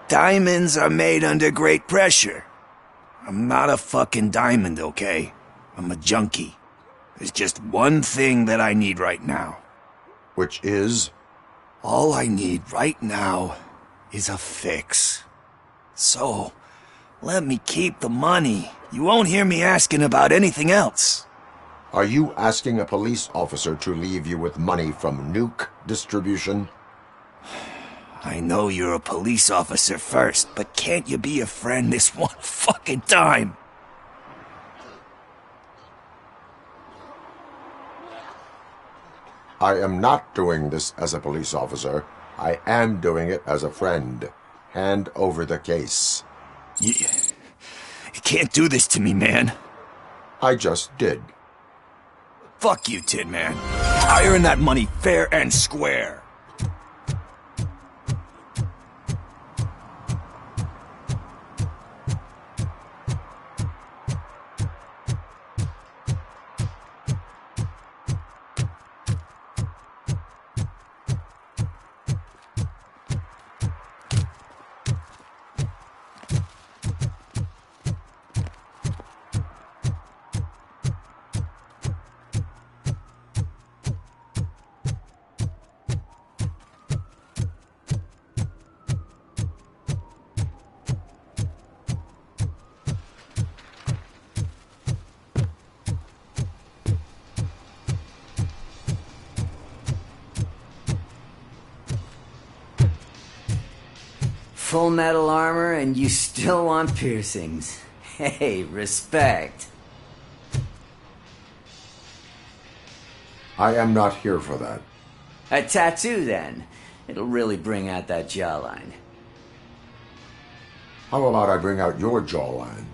diamonds are made under great pressure. I'm not a fucking diamond, okay? I'm a junkie. There's just one thing that I need right now. Which is? All I need right now is a fix. So, let me keep the money. You won't hear me asking about anything else. Are you asking a police officer to leave you with money from nuke distribution? I know you're a police officer first, but can't you be a friend this one fucking time? I am not doing this as a police officer. I am doing it as a friend. Hand over the case. You can't do this to me, man. I just did. Fuck you, Tin Man. I earned that money fair and square. full metal armor and you still want piercings. Hey, respect. I am not here for that. A tattoo, then. It'll really bring out that jawline. How about I bring out your jawline?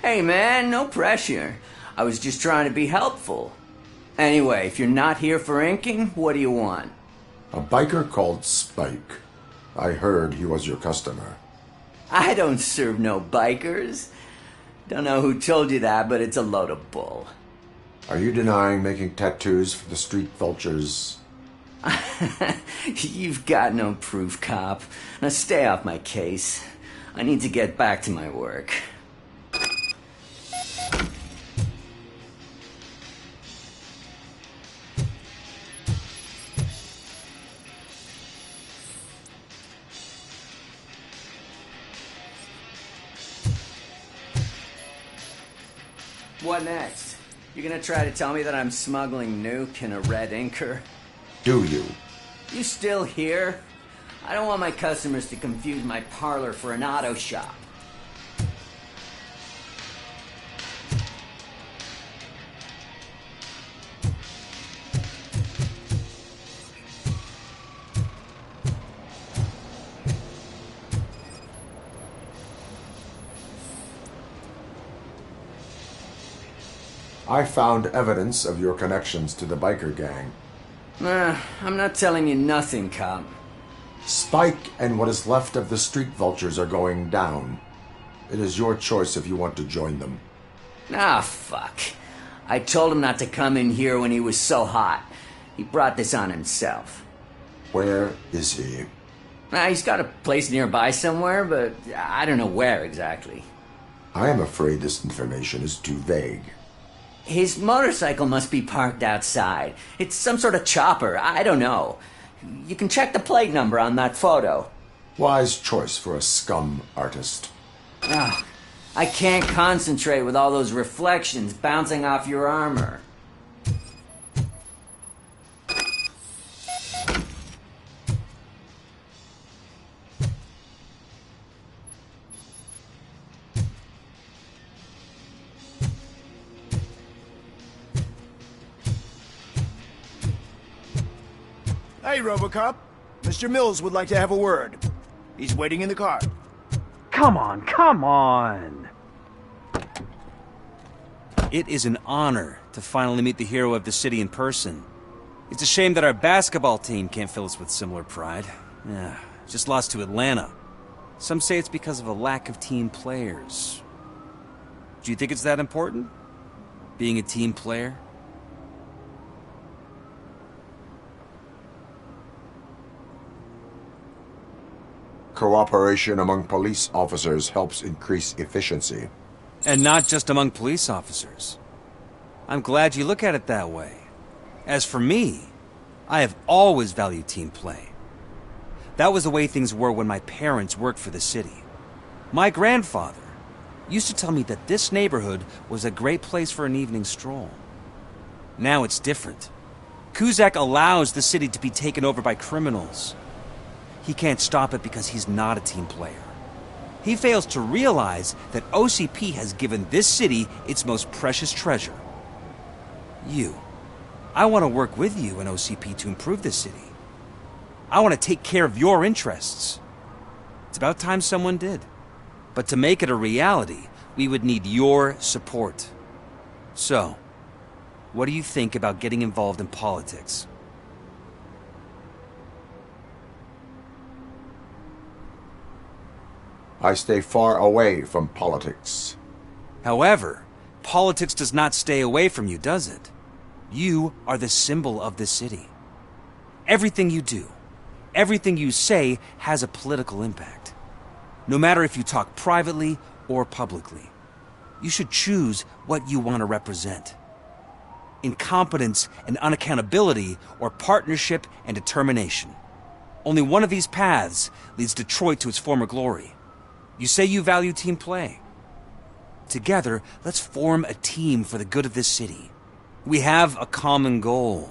Hey, man, no pressure. I was just trying to be helpful. Anyway, if you're not here for inking, what do you want? A biker called Spike. I heard he was your customer. I don't serve no bikers. Don't know who told you that, but it's a load of bull. Are you denying making tattoos for the street vultures? You've got no proof, cop. Now stay off my case. I need to get back to my work. What next? You gonna try to tell me that I'm smuggling nuke in a red inker? Do you? You still here? I don't want my customers to confuse my parlor for an auto shop. I found evidence of your connections to the biker gang. I'm not telling you nothing, cop. Spike and what is left of the street vultures are going down. It is your choice if you want to join them. Ah, fuck. I told him not to come in here when he was so hot. He brought this on himself. Where is he? He's got a place nearby somewhere, but I don't know where exactly. I am afraid this information is too vague. His motorcycle must be parked outside. It's some sort of chopper. I don't know. You can check the plate number on that photo. Wise choice for a scum artist. I can't concentrate with all those reflections bouncing off your armor. Hey, Robocop. Mr. Mills would like to have a word. He's waiting in the car. Come on, come on! It is an honor to finally meet the hero of the city in person. It's a shame that our basketball team can't fill us with similar pride. Just lost to Atlanta. Some say it's because of a lack of team players. Do you think it's that important? Being a team player? Cooperation among police officers helps increase efficiency. And not just among police officers. I'm glad you look at it that way. As for me, I have always valued team play. That was the way things were when my parents worked for the city. My grandfather used to tell me that this neighborhood was a great place for an evening stroll. Now it's different. Kuzak allows the city to be taken over by criminals. He can't stop it because he's not a team player. He fails to realize that OCP has given this city its most precious treasure. You. I want to work with you and OCP to improve this city. I want to take care of your interests. It's about time someone did. But to make it a reality, we would need your support. So, what do you think about getting involved in politics? I stay far away from politics. However, politics does not stay away from you, does it? You are the symbol of this city. Everything you do, everything you say has a political impact. No matter if you talk privately or publicly, you should choose what you want to represent. Incompetence and unaccountability, or partnership and determination. Only one of these paths leads Detroit to its former glory. You say you value team play. Together, let's form a team for the good of this city. We have a common goal.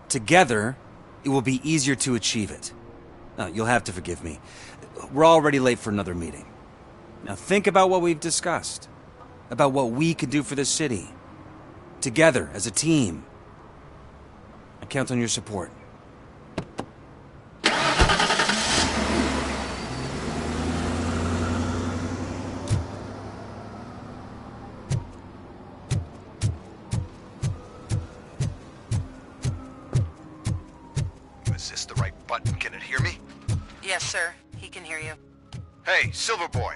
Together, it will be easier to achieve it. You'll have to forgive me. We're already late for another meeting. Now think about what we've discussed. About what we could do for the city. Together, as a team. I count on your support. Is this the right button? Can it hear me? Yes, sir. He can hear you. Hey, Silverboy.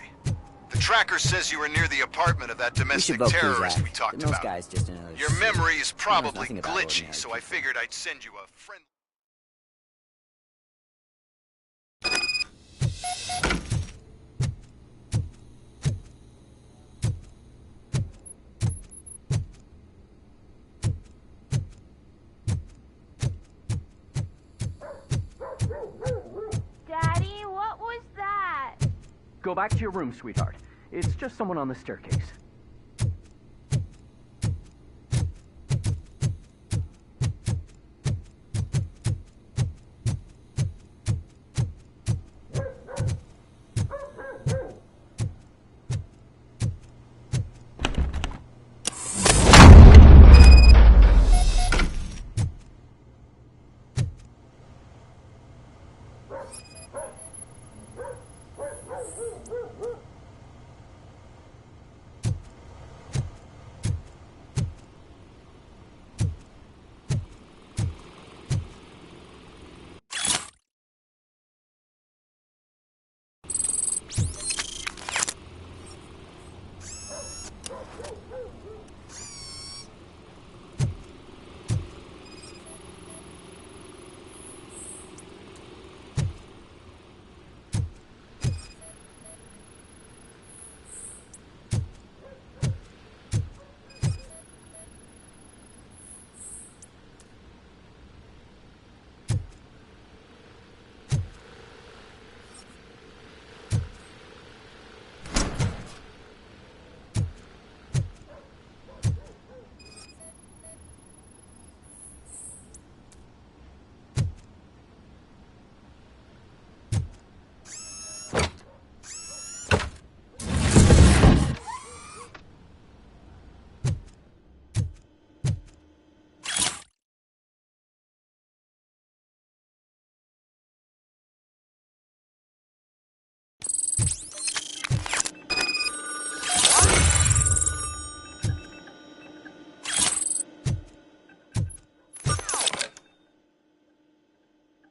The tracker says you were near the apartment of that domestic vote, please, terrorist Ash. we talked Those about. guys just another Your suit. memory is He knows probably nothing about glitchy, ordinary so I figured I'd send you a friend. Daddy, what was that? Go back to your room, sweetheart. It's just someone on the staircase.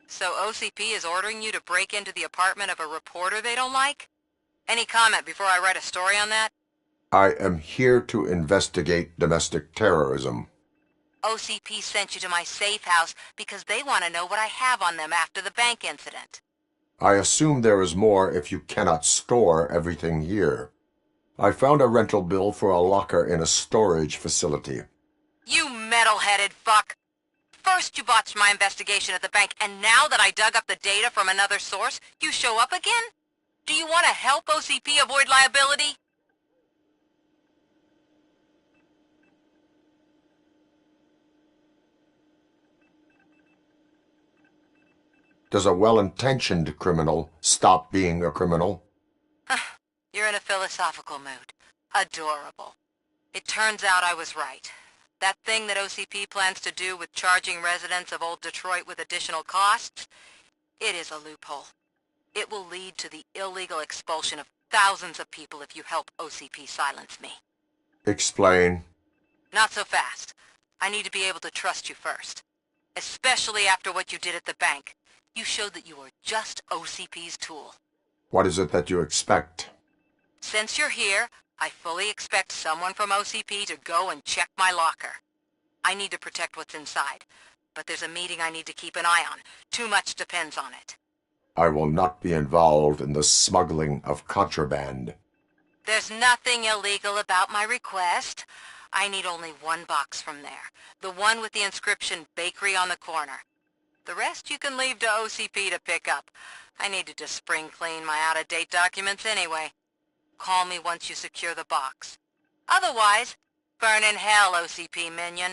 So OCP is ordering you to break into the apartment of a reporter they don't like? Any comment before I write a story on that? I am here to investigate domestic terrorism. OCP sent you to my safe house because they want to know what I have on them after the bank incident. I assume there is more if you cannot store everything here. I found a rental bill for a locker in a storage facility. You metal-headed fuck! First you botched my investigation at the bank, and now that I dug up the data from another source, you show up again? Do you want to help OCP avoid liability? Does a well-intentioned criminal stop being a criminal? You're in a philosophical mood. Adorable. It turns out I was right. That thing that OCP plans to do with charging residents of Old Detroit with additional costs, it is a loophole. It will lead to the illegal expulsion of thousands of people if you help OCP silence me. Explain. Not so fast. I need to be able to trust you first. Especially after what you did at the bank. You showed that you are just OCP's tool. What is it that you expect? Since you're here, I fully expect someone from OCP to go and check my locker. I need to protect what's inside, but there's a meeting I need to keep an eye on. Too much depends on it. I will not be involved in the smuggling of contraband. There's nothing illegal about my request. I need only one box from there. The one with the inscription Bakery on the corner. The rest you can leave to OCP to pick up. I needed to spring clean my out-of-date documents anyway. Call me once you secure the box. Otherwise, burn in hell, OCP minion.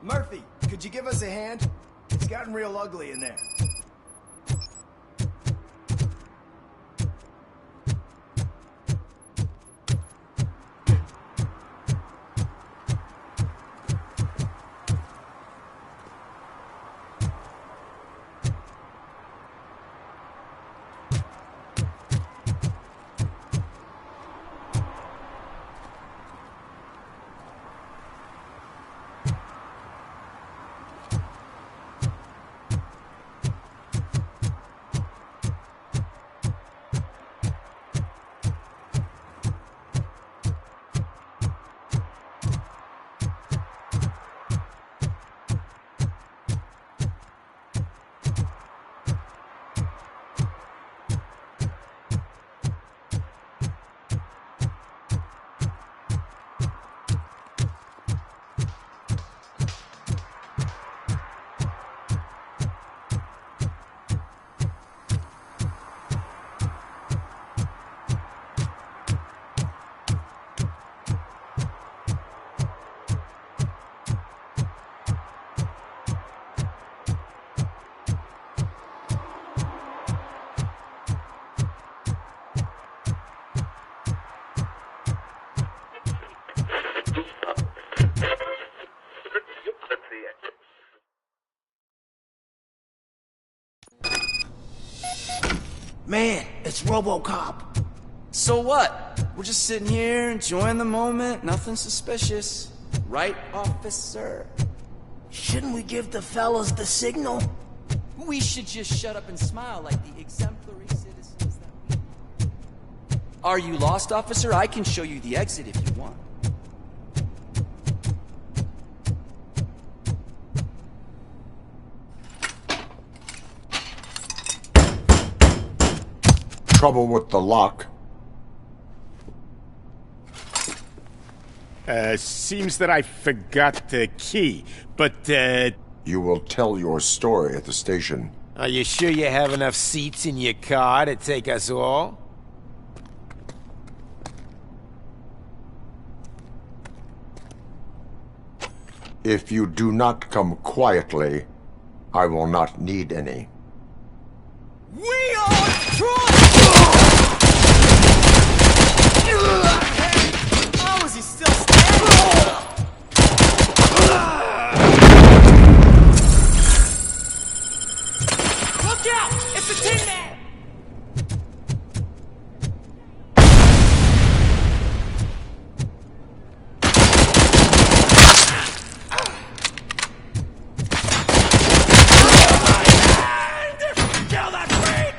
Murphy, could you give us a hand? It's gotten real ugly in there. Man, it's Robocop. So what? We're just sitting here, enjoying the moment, nothing suspicious. Right, officer? Shouldn't we give the fellas the signal? We should just shut up and smile like the exemplary citizens that we are. Are you lost, officer? I can show you the exit if you want. Trouble with the lock. Seems that I forgot the key, but, You will tell your story at the station. Are you sure you have enough seats in your car to take us all? If you do not come quietly, I will not need any. We are trying! How is he still standing? Look out! It's a tin man! Kill that freak!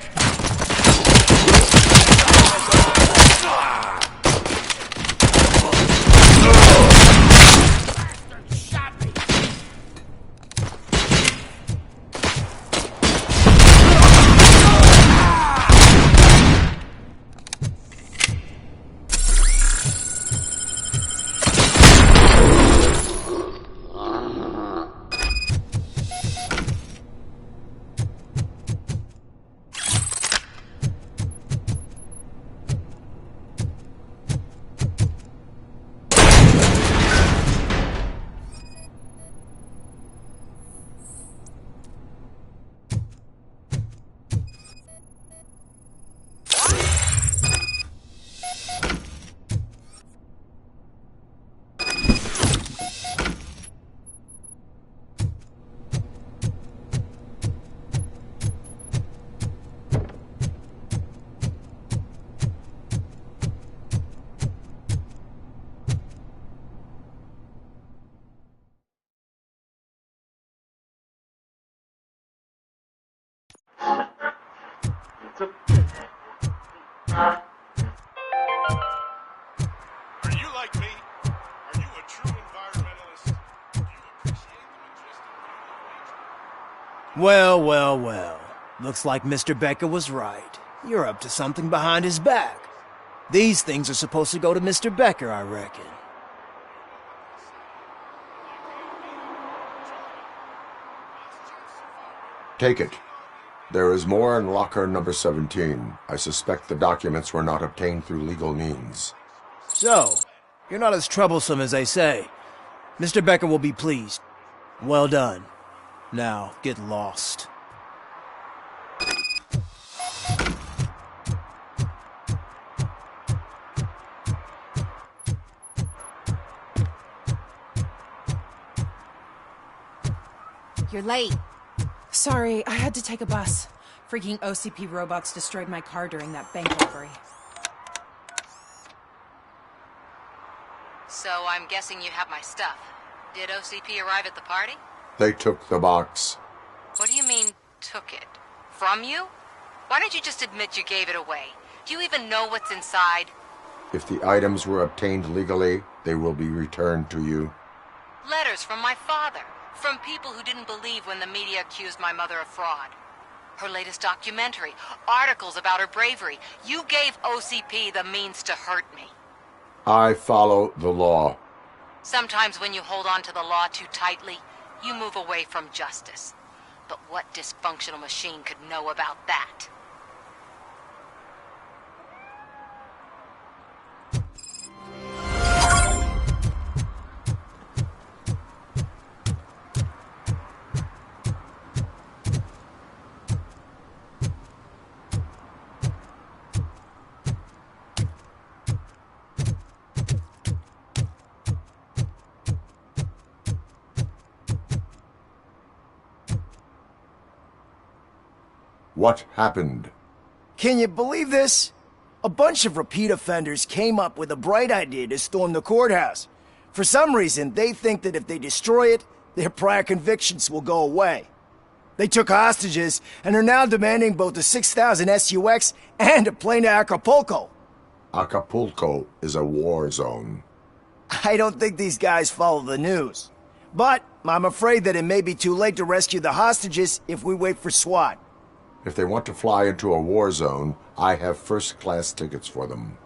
Are you like me? Are you a true environmentalist? Do you appreciate the majestic view of nature? Well. Looks like Mr. Becker was right. You're up to something behind his back. These things are supposed to go to Mr. Becker, I reckon. Take it. There is more in locker number 17. I suspect the documents were not obtained through legal means. So, you're not as troublesome as they say. Mr. Becker will be pleased. Well done. Now, get lost. You're late. Sorry, I had to take a bus. Freaking OCP robots destroyed my car during that bank robbery. So I'm guessing you have my stuff. Did OCP arrive at the party? They took the box. What do you mean, took it? From you? Why don't you just admit you gave it away? Do you even know what's inside? If the items were obtained legally, they will be returned to you. Letters from my father. From people who didn't believe when the media accused my mother of fraud. Her latest documentary. Articles about her bravery. You gave OCP the means to hurt me. I follow the law. Sometimes when you hold on to the law too tightly, you move away from justice. But what dysfunctional machine could know about that? What happened? Can you believe this? A bunch of repeat offenders came up with a bright idea to storm the courthouse. For some reason, they think that if they destroy it, their prior convictions will go away. They took hostages and are now demanding both a 6,000 SUX and a plane to Acapulco. Acapulco is a war zone. I don't think these guys follow the news. But I'm afraid that it may be too late to rescue the hostages if we wait for SWAT. If they want to fly into a war zone, I have first-class tickets for them.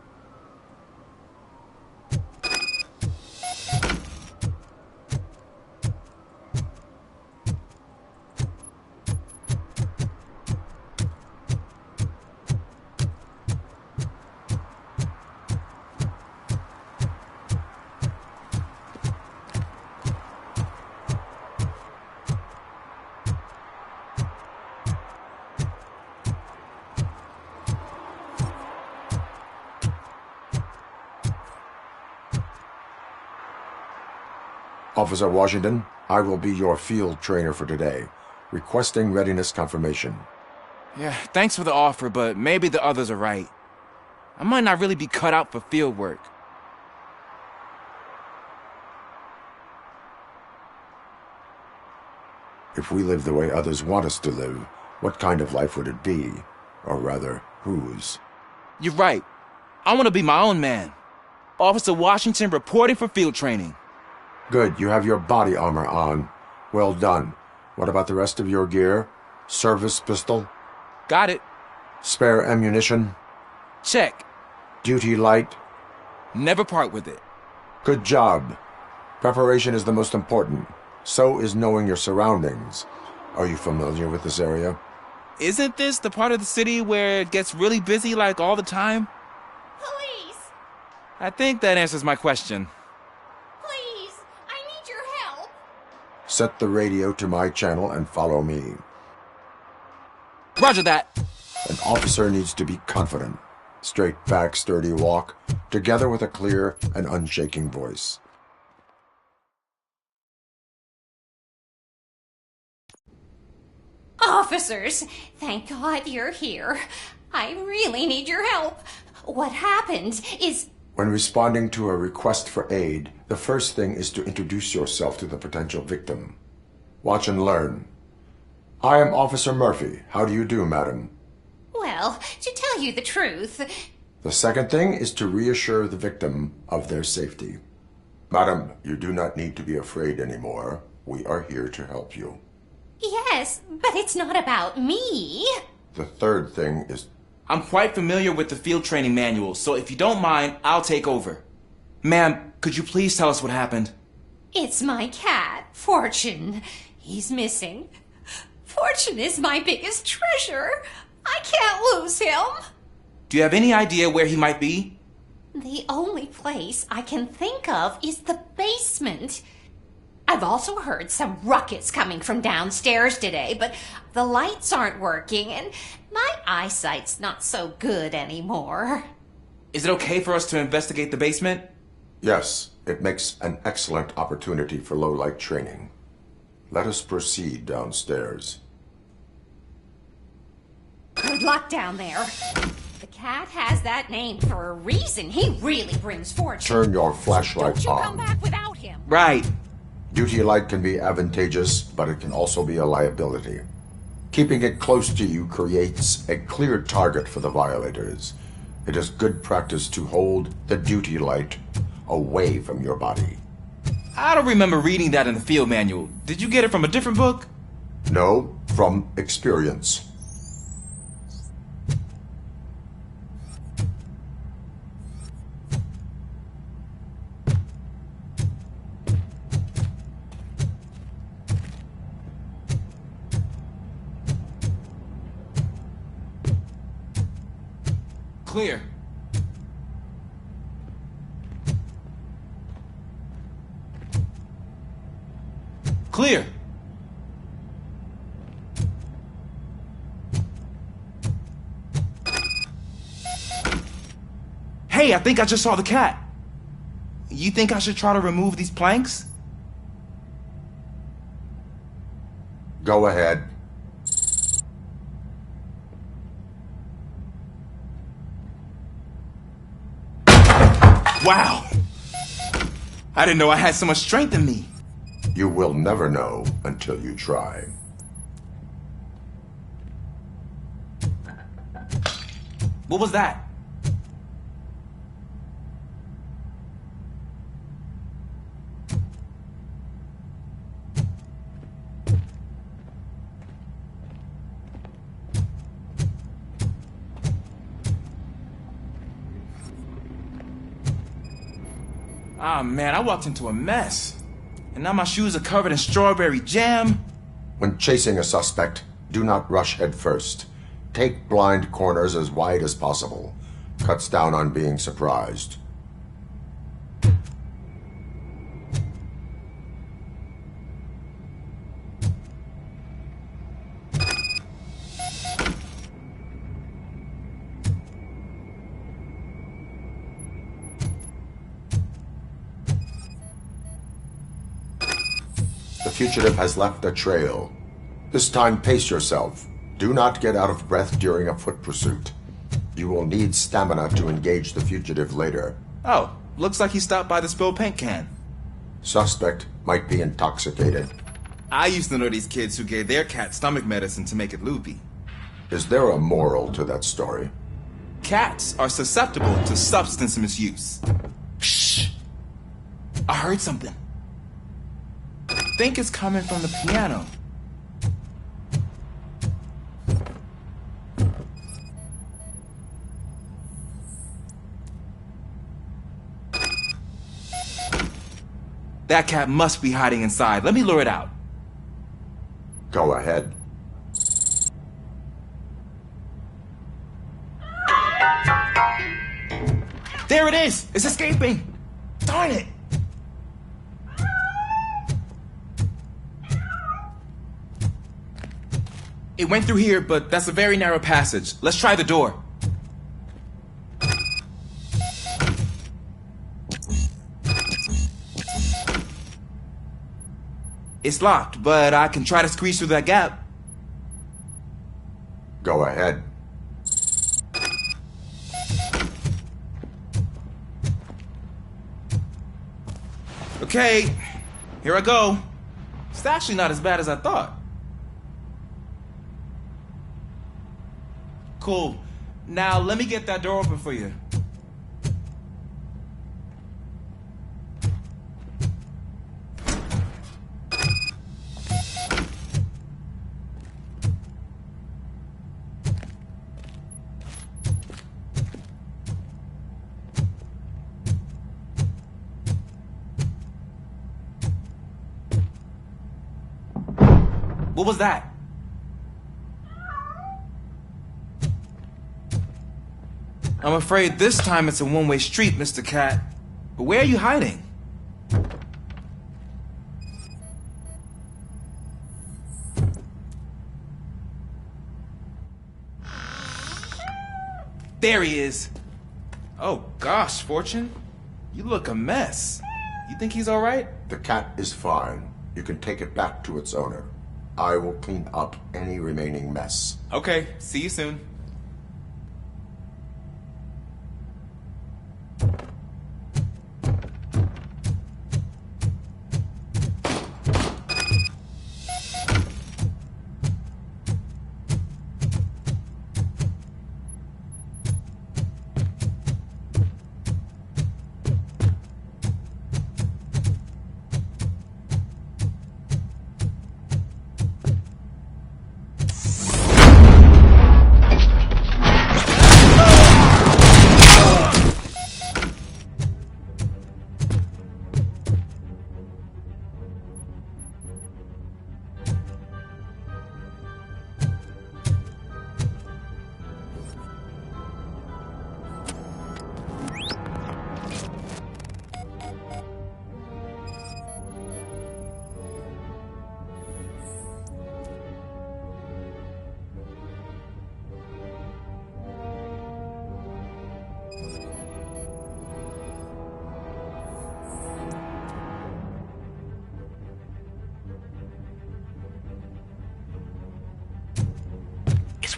Officer Washington, I will be your field trainer for today. Requesting readiness confirmation. Yeah, thanks for the offer, but maybe the others are right. I might not really be cut out for field work. If we live the way others want us to live, what kind of life would it be? Or rather, whose? You're right. I want to be my own man. Officer Washington reporting for field training. Good, you have your body armor on. Well done. What about the rest of your gear? Service pistol? Got it. Spare ammunition? Check. Duty light? Never part with it. Good job. Preparation is the most important. So is knowing your surroundings. Are you familiar with this area? Isn't this the part of the city where it gets really busy like all the time? Police! I think that answers my question. Please! I need your help! Set the radio to my channel and follow me. Roger that. An officer needs to be confident. Straight back, sturdy walk, together with a clear and unshaking voice. Officers, thank God you're here. I really need your help. What happened is... When responding to a request for aid, the first thing is to introduce yourself to the potential victim. Watch and learn. I am Officer Murphy. How do you do, madam? Well, to tell you the truth... The second thing is to reassure the victim of their safety. Madam, you do not need to be afraid anymore. We are here to help you. Yes, but it's not about me. The third thing is... I'm quite familiar with the field training manual, so if you don't mind, I'll take over. Ma'am, could you please tell us what happened? It's my cat, Fortune. He's missing. Fortune is my biggest treasure. I can't lose him. Do you have any idea where he might be? The only place I can think of is the basement. I I've also heard some ruckus coming from downstairs today, but the lights aren't working and my eyesight's not so good anymore. Is it okay for us to investigate the basement? Yes, it makes an excellent opportunity for low-light training. Let us proceed downstairs. Good luck down there. The cat has that name for a reason. He really brings fortune. Turn your flashlight Don't you on. come back without him. Right. Duty light can be advantageous, but it can also be a liability. Keeping it close to you creates a clear target for the violators. It is good practice to hold the duty light away from your body. I don't remember reading that in the field manual. Did you get it from a different book? No, from experience. Clear. Clear. Hey, I think I just saw the cat. You think I should try to remove these planks? Go ahead. Wow! I didn't know I had so much strength in me. You will never know until you try. What was that? Ah, man, I walked into a mess. And now my shoes are covered in strawberry jam. When chasing a suspect, do not rush head first. Take blind corners as wide as possible. Cuts down on being surprised. The fugitive has left a trail. This time, pace yourself. Do not get out of breath during a foot pursuit. You will need stamina to engage the fugitive later. Oh, looks like he stopped by the spilled paint can. Suspect might be intoxicated. I used to know these kids who gave their cat stomach medicine to make it loopy. Is there a moral to that story? Cats are susceptible to substance misuse. Shh! I heard something. I think it's coming from the piano. That cat must be hiding inside. Let me lure it out. Go ahead. There it is! It's escaping! Darn it! It went through here, but that's a very narrow passage. Let's try the door. It's locked, but I can try to squeeze through that gap. Go ahead. Okay, here I go. It's actually not as bad as I thought. Cool. Now let me get that door open for you. What was that? I'm afraid this time it's a one-way street, Mr. Cat. But where are you hiding? There he is. Oh gosh, Fortune. You look a mess. You think he's alright? The cat is fine. You can take it back to its owner. I will clean up any remaining mess. Okay, see you soon.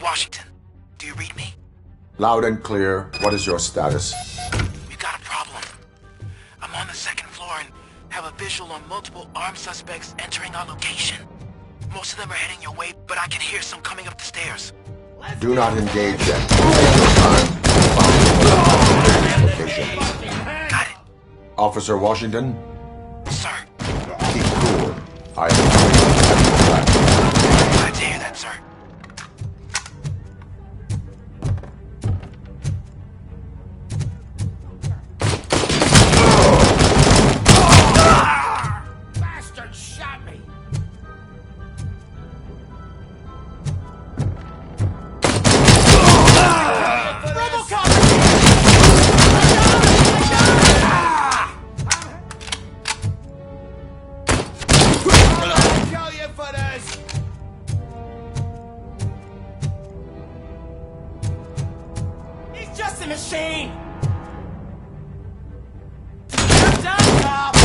Washington, do you read me? Loud and clear. What is your status? We've got a problem. I'm on the second floor and have a visual on multiple armed suspects entering our location. Most of them are heading your way, but I can hear some coming up the stairs. Do not engage yet. Location. Got it. Officer Washington? Sir. Keep cool. I am Glad to hear that, sir. Bastard shot me! Robocop! Kill you for this! He's just a machine! You're done, cop!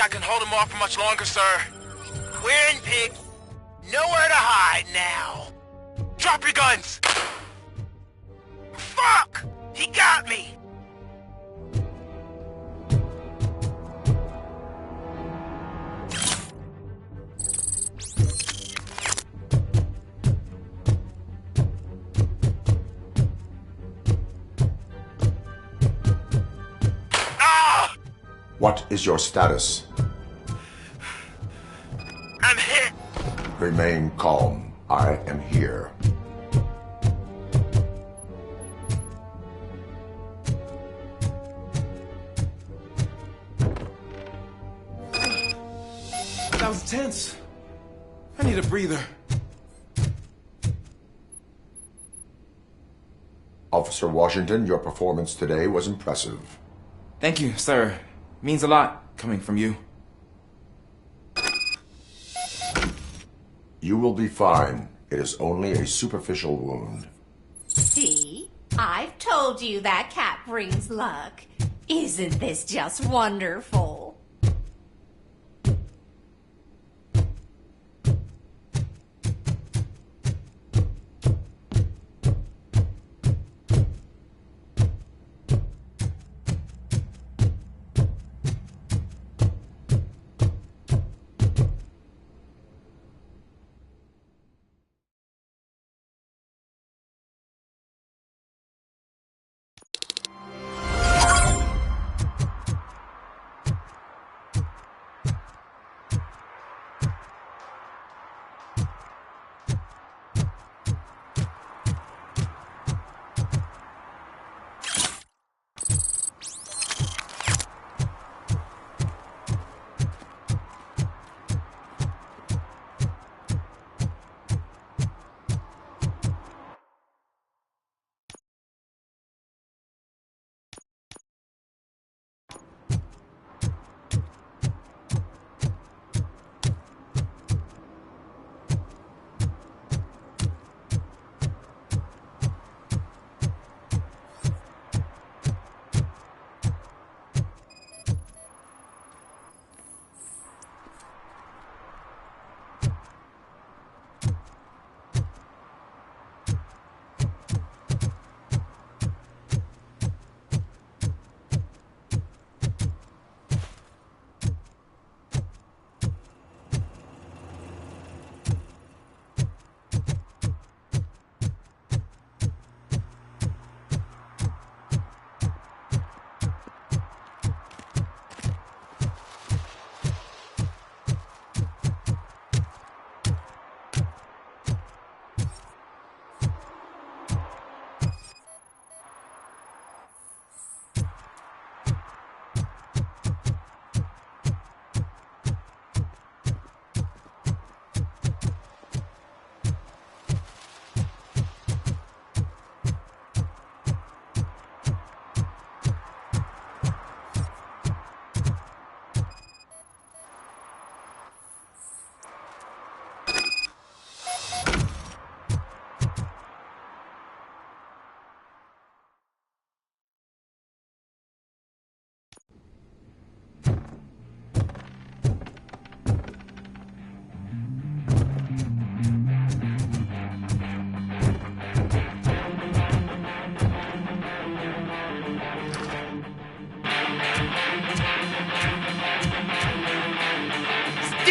I can hold him off for much longer, sir. We're in, pig. Nowhere to hide now. Drop your guns! Fuck! He got me! What is your status? I'm hit. Remain calm. I am here. That was tense. I need a breather. Officer Washington, your performance today was impressive. Thank you, sir. Means a lot coming from you. You will be fine. It is only a superficial wound. See? I've told you that cat brings luck. Isn't this just wonderful?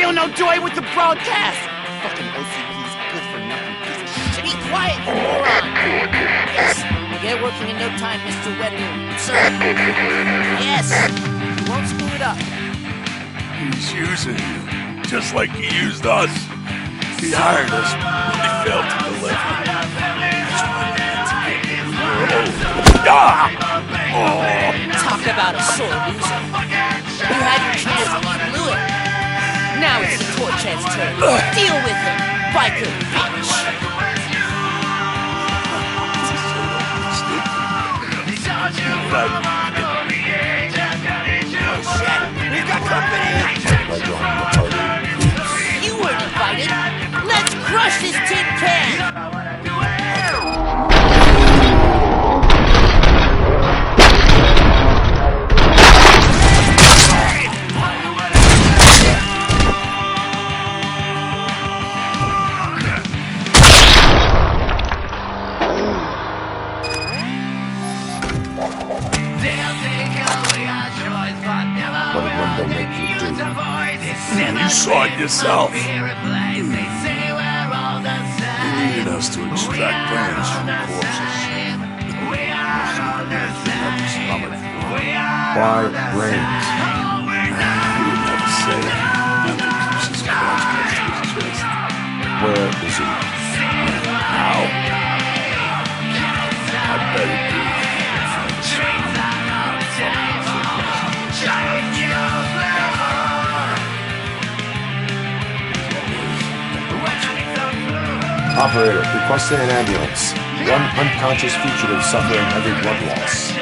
feel no joy with the broadcast. Fucking OCP's good for nothing piece of shit. Be quiet, you moron! Yes, we'll get working in no time, Mr. Wendell. Sir. Yes, you won't screw it up. He's using you, just like he used us. He hired us, but he failed to deliver. That's why we need to get him. Talk about a sore loser. You had your chance and you blew it. Now it's the Torchhead's turn. Deal with him, biker bitch. We've got company! You weren't invited. Let's crush this tin can! You saw it yourself. He needed us to extract brains from corpses. Why brains? He would never say it. And he keeps his cards close to his chest. Where is he? Now? I bet it be. Operator, requesting an ambulance. One unconscious fugitive suffering heavy blood loss.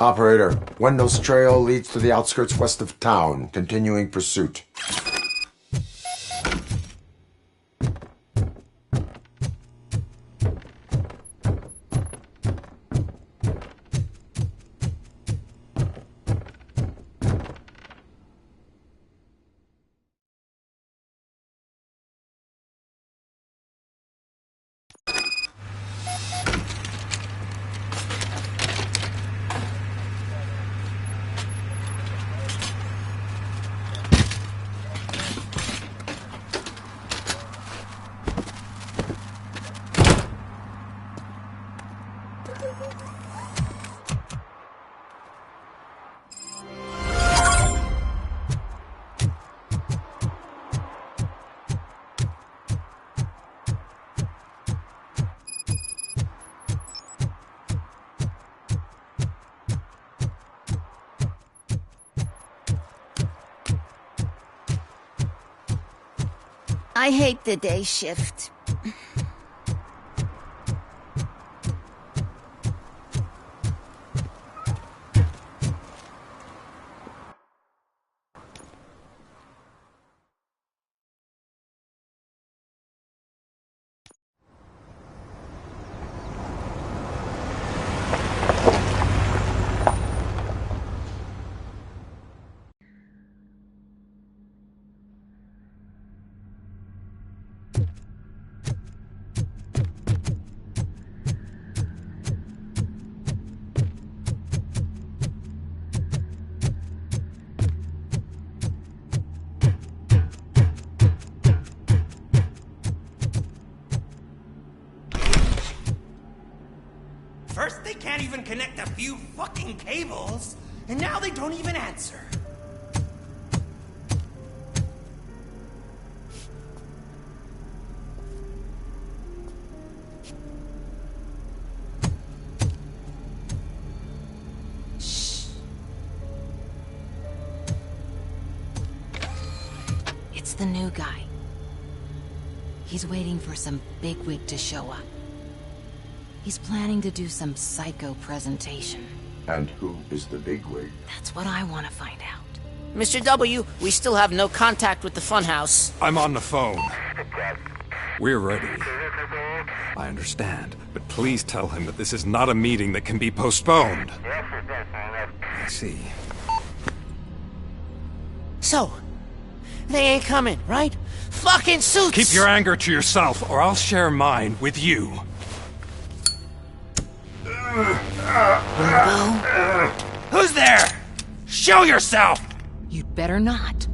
Operator, Wendell's trail leads to the outskirts west of town, continuing pursuit. I hate the day shift. First, they can't even connect a few fucking cables, and now they don't even answer. It's the new guy. He's waiting for some bigwig to show up. He's planning to do some psycho presentation. And who is the bigwig? That's what I want to find out. Mr. W, we still have no contact with the funhouse. I'm on the phone. We're ready. I understand, but please tell him that this is not a meeting that can be postponed. I see. So, they ain't coming, right? Fucking suits! Keep your anger to yourself, or I'll share mine with you. Who's there? Show yourself! You'd better not.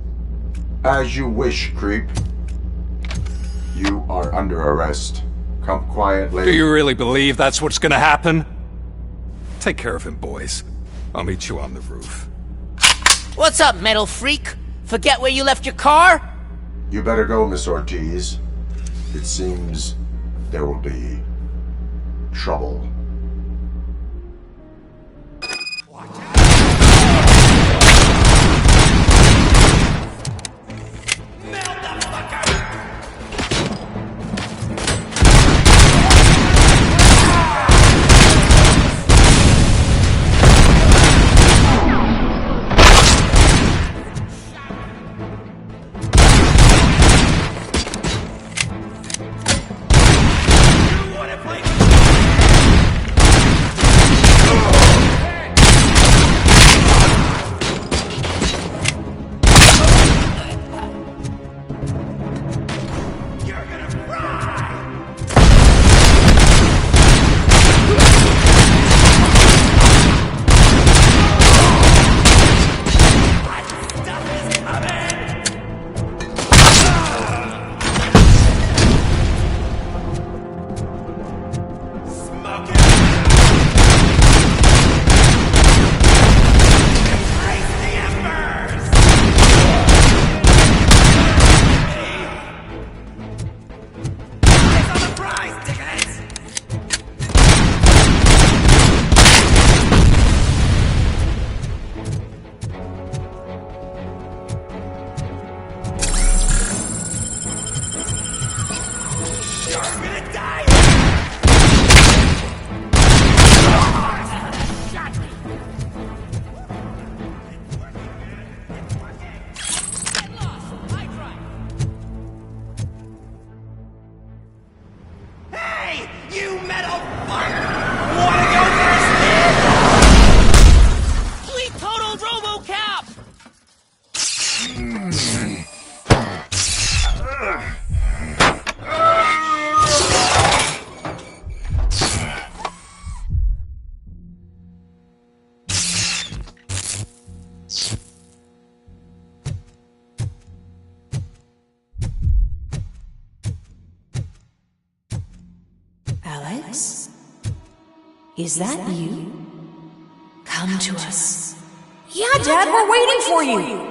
As you wish, creep. You are under arrest. Come quietly. Do you really believe that's what's gonna happen? Take care of him, boys. I'll meet you on the roof. What's up, metal freak? Forget where you left your car? You better go, Miss Ortiz. It seems there will be trouble. Alex? Is that you? Come to us. Yeah, Dad, we're waiting for you.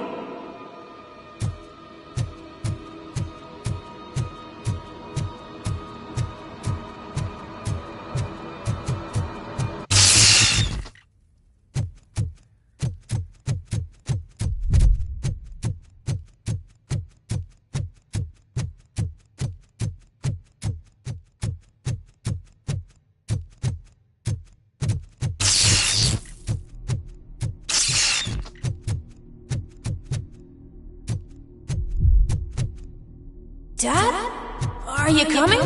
Dad? Are you coming?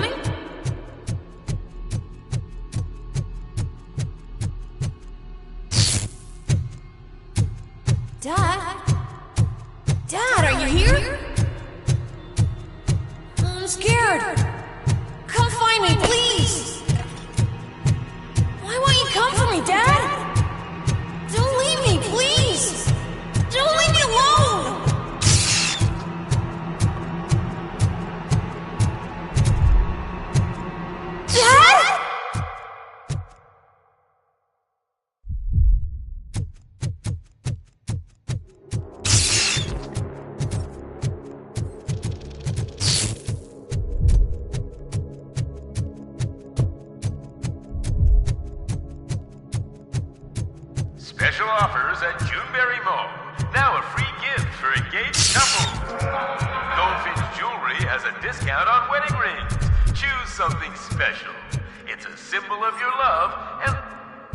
Dad? Dad, are you here? I'm scared. Come find me, please. Why won't you come for me, Dad? Don't leave me, please. Don't leave me alone. Special offers at Juneberry Mall. Now a free gift for engaged couples. Goldfinch Jewelry has a discount on wedding rings. Choose something special. It's a symbol of your love and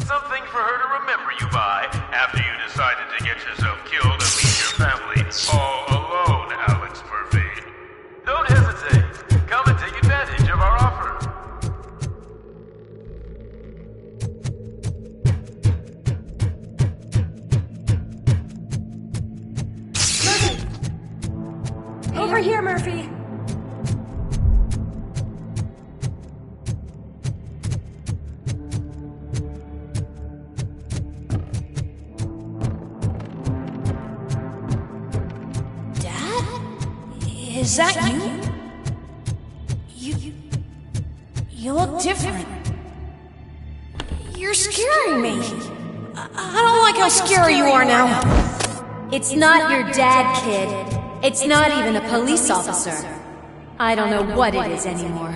something for her to remember you by after you decided to get yourself killed and leave your family all alone, Alex Murphy. Don't hesitate. Come and take advantage of our offer. Over here, Murphy. Dad? Is that you? You look different. You're scaring me. I don't like how scary you are now. It's not your dad, kid. It's not even a police officer. I don't know what it is anymore.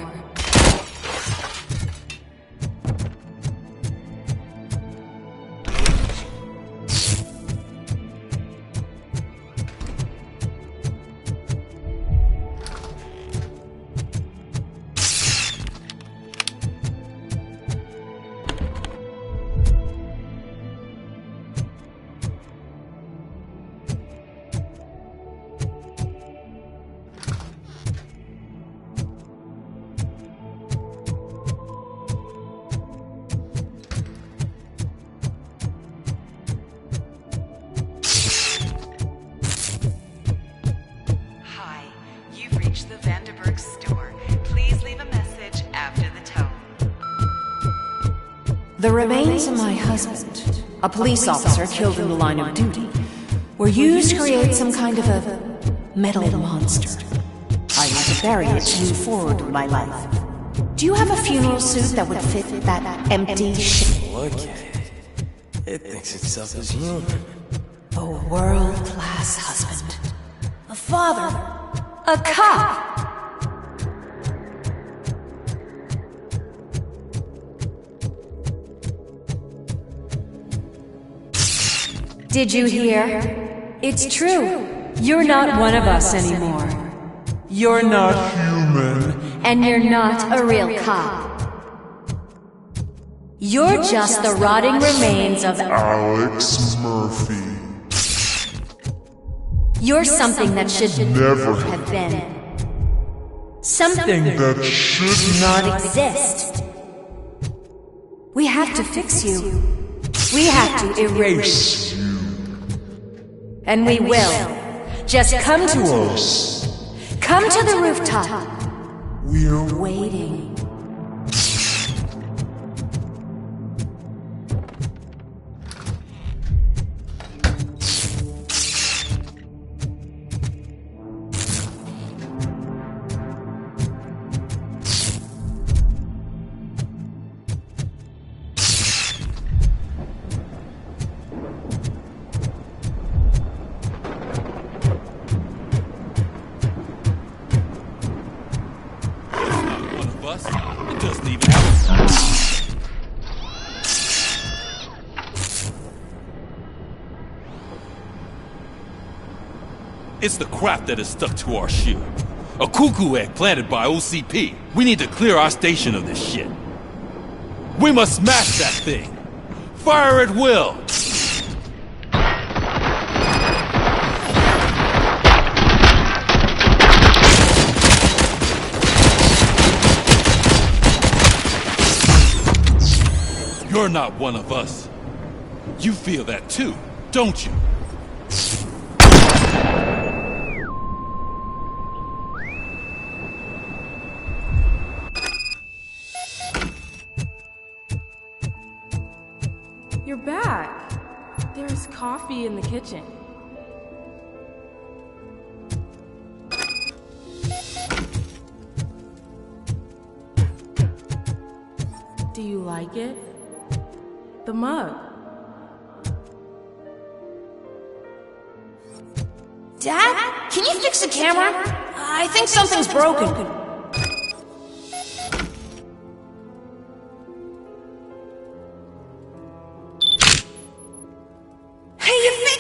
The remains of my husband, a police officer killed in the line of duty, were used to create some kind of a metal monster. I need to bury it to move forward with my life. Do you have a funeral suit that would fit that empty shit? Look at it. It thinks itself as human. A world-class husband. A father. A cop. Did you hear? It's true. You're not one of us anymore. You're not human. And you're not a real cop. You're just the rotting remains of Alex Murphy. You're something that should Never have been. Something that should not exist. We have to fix you. We have to erase you. And we will. Just come to us. Come to the rooftop. We're waiting. It's the crap that is stuck to our ship. A cuckoo egg planted by OCP. We need to clear our station of this shit. We must smash that thing. Fire at will. You're not one of us. You feel that too, don't you? You're back. There's coffee in the kitchen. Do you like it? The mug. Dad? Can you fix the camera? I think something's broken.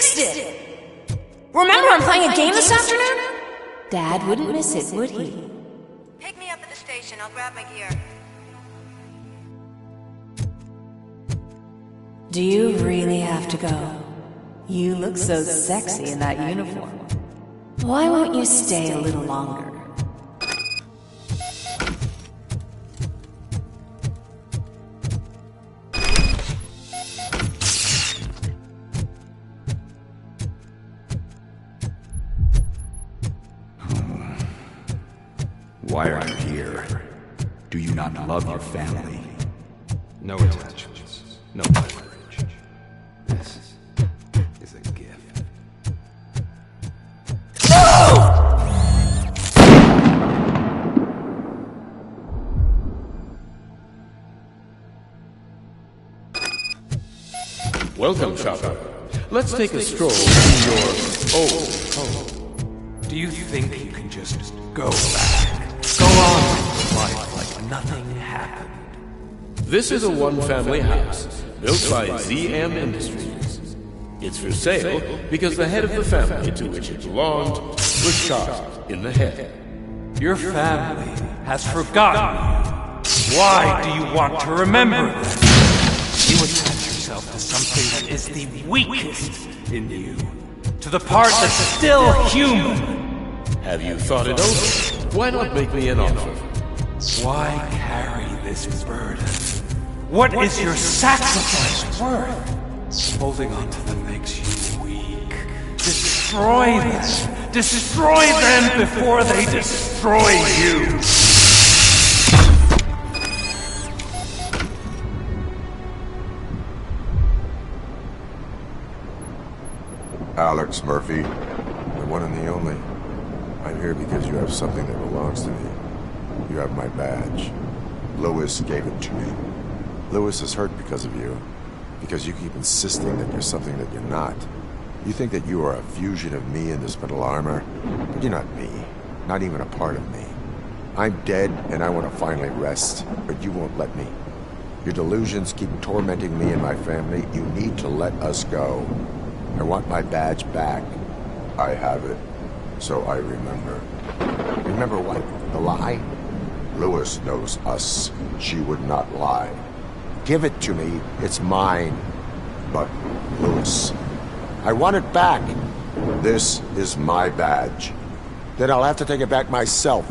fixed it! Remember I'm playing a game this afternoon? Dad wouldn't miss it, would he? Pick me up at the station. I'll grab my gear. Do you really have to go? You look so sexy in that uniform. Why won't you stay a little longer? Why are you here? Do you not love your family? No attachments. No leverage. This is a gift. Welcome, Chopper. Let's take a stroll through your old home. Do you think you can just go back? Go on with life like nothing happened? This is a one-family house built by ZM Industries. It's for sale because the head of the family to which it belonged was shot in the head. Your family has forgotten you. Why do you want to remember that? You attach yourself to something that is the weakest in you, to the part that's still human. Have you thought it over? Why not make me an offer? Why carry this burden? What is your sacrifice worth? Holding on to them makes you weak. Destroy them! Destroy them before they destroy you! Alex Murphy, the one and the only. I'm here because you have something that belongs to me. You have my badge. Lewis gave it to me. Lewis is hurt because of you. Because you keep insisting that you're something that you're not. You think that you are a fusion of me in this metal armor, but you're not me. Not even a part of me. I'm dead and I want to finally rest, but you won't let me. Your delusions keep tormenting me and my family. You need to let us go. I want my badge back. I have it. So I remember. Remember what? The lie? Lewis knows us. She would not lie. Give it to me. It's mine. But, Lewis, I want it back. This is my badge. Then I'll have to take it back myself.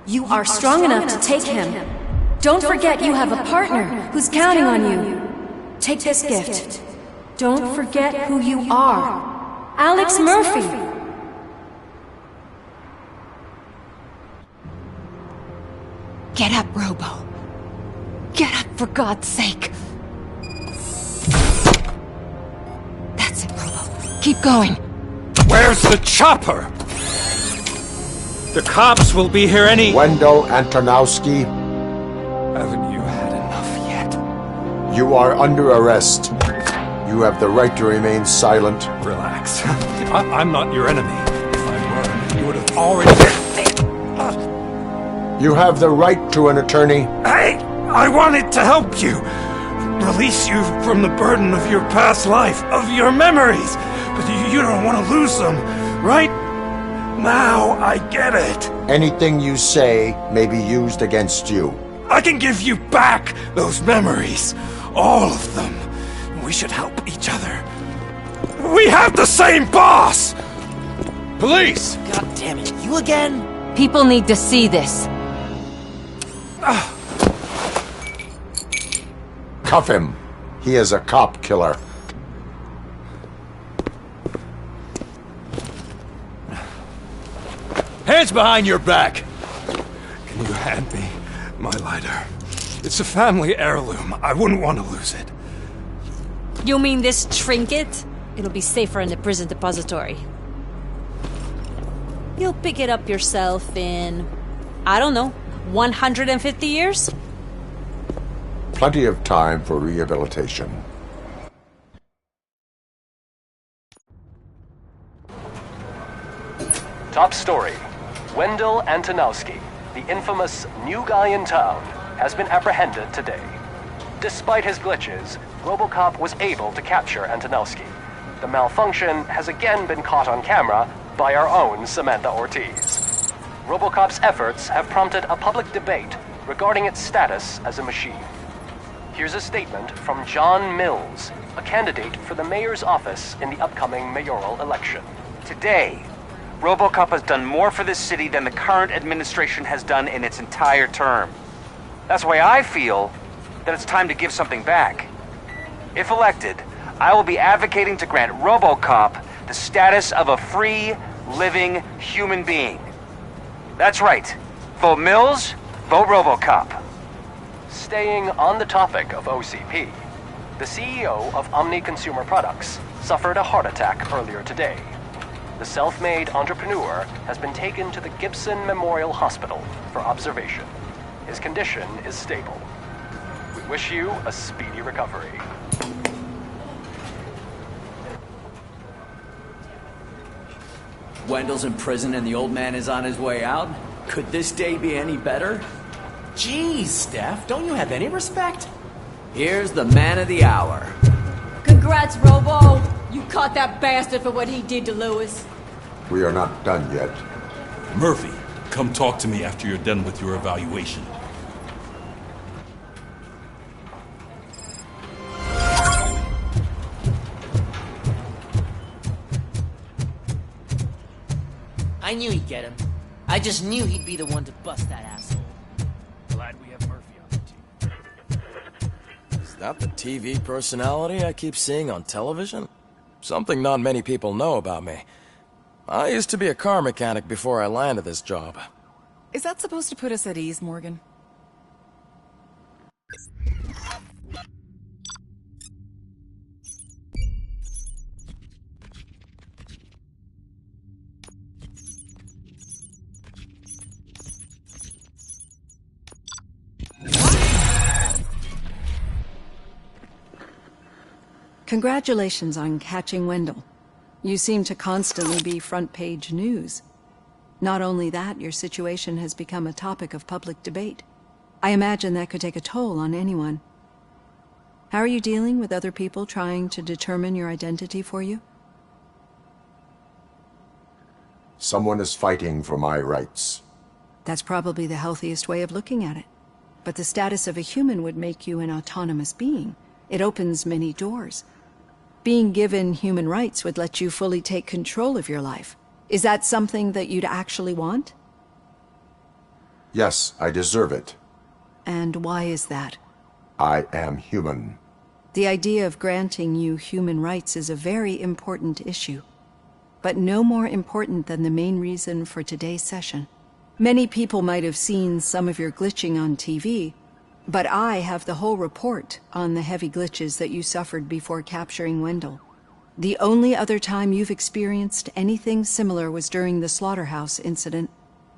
You are strong enough to take him. Don't forget you have a partner who's counting on you. Take this gift. Don't forget who you are. Alex Murphy. Get up, Robo. Get up, for God's sake. That's it, Robo. Keep going. Where's the chopper? The cops will be here any... Wendell Antonowski. Haven't you had enough yet? You are under arrest. You have the right to remain silent. Relax. I'm not your enemy. If I were, you would have already... You have the right to an attorney. Hey! I wanted to help you! Release you from the burden of your past life, of your memories! But you don't want to lose them, right? Now I get it. Anything you say may be used against you. I can give you back those memories. All of them. We should help each other. We have the same boss! Police! God damn it, you again? People need to see this. Cuff him. He is a cop killer. Hands behind your back! Can you hand me my lighter? It's a family heirloom. I wouldn't want to lose it. You mean this trinket? It'll be safer in the prison depository. You'll pick it up yourself in, I don't know, 150 years? Plenty of time for rehabilitation. Top story. Wendell Antonowski, the infamous new guy in town has been apprehended today. Despite his glitches, Robocop was able to capture Antonelski. The malfunction has again been caught on camera by our own Samantha Ortiz. Robocop's efforts have prompted a public debate regarding its status as a machine. Here's a statement from John Mills, a candidate for the mayor's office in the upcoming mayoral election. Today, Robocop has done more for this city than the current administration has done in its entire term. That's why I feel that it's time to give something back. If elected, I will be advocating to grant Robocop the status of a free, living human being. That's right. Vote Mills, vote Robocop. Staying on the topic of OCP, the CEO of Omni Consumer Products suffered a heart attack earlier today. The self-made entrepreneur has been taken to the Gibson Memorial Hospital for observation. His condition is stable. We wish you a speedy recovery. Wendell's in prison and the old man is on his way out? Could this day be any better? Jeez, Steph, don't you have any respect? Here's the man of the hour. Congrats, Robo! You caught that bastard for what he did to Lewis. We are not done yet. Murphy, come talk to me after you're done with your evaluation. I knew he'd get him. I just knew he'd be the one to bust that asshole. Glad we have Murphy on the team. Is that the TV personality I keep seeing on television? Something not many people know about me. I used to be a car mechanic before I landed this job. Is that supposed to put us at ease, Morgan? Congratulations on catching Wendell. You seem to constantly be front-page news. Not only that, your situation has become a topic of public debate. I imagine that could take a toll on anyone. How are you dealing with other people trying to determine your identity for you? Someone is fighting for my rights. That's probably the healthiest way of looking at it. But the status of a human would make you an autonomous being. It opens many doors. Being given human rights would let you fully take control of your life. Is that something that you'd actually want? Yes, I deserve it. And why is that? I am human. The idea of granting you human rights is a very important issue, but no more important than the main reason for today's session. Many people might have seen some of your glitching on TV, but I have the whole report on the heavy glitches that you suffered before capturing Wendell. The only other time you've experienced anything similar was during the slaughterhouse incident.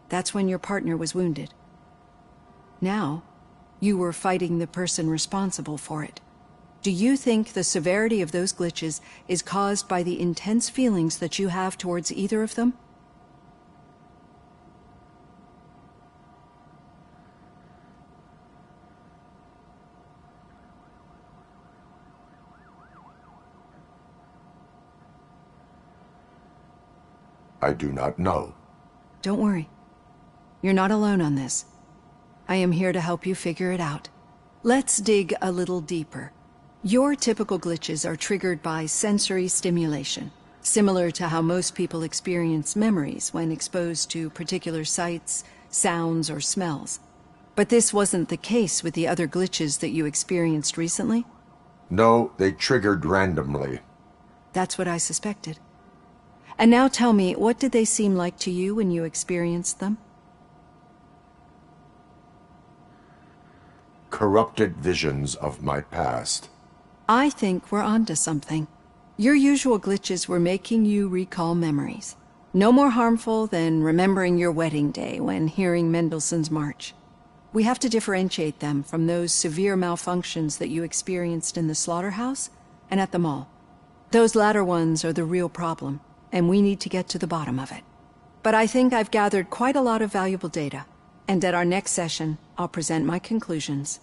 That's when your partner was wounded. Now, you were fighting the person responsible for it. Do you think the severity of those glitches is caused by the intense feelings that you have towards either of them? I do not know. Don't worry. You're not alone on this. I am here to help you figure it out. Let's dig a little deeper. Your typical glitches are triggered by sensory stimulation, similar to how most people experience memories when exposed to particular sights, sounds, or smells. But this wasn't the case with the other glitches that you experienced recently? No, they triggered randomly. That's what I suspected. And now tell me, what did they seem like to you when you experienced them? Corrupted visions of my past. I think we're onto something. Your usual glitches were making you recall memories. No more harmful than remembering your wedding day when hearing Mendelssohn's March. We have to differentiate them from those severe malfunctions that you experienced in the slaughterhouse and at the mall. Those latter ones are the real problem, and we need to get to the bottom of it. But I think I've gathered quite a lot of valuable data. And at our next session, I'll present my conclusions.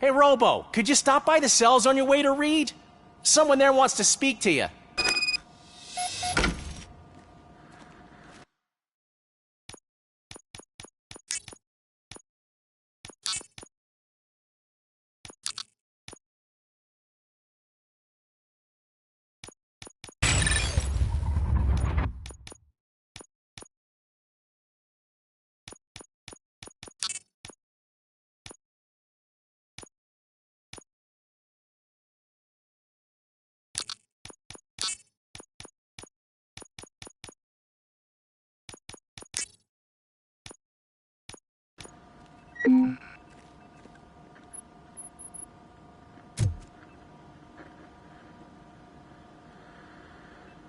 Hey, Robo, could you stop by the cells on your way to read? Someone there wants to speak to you.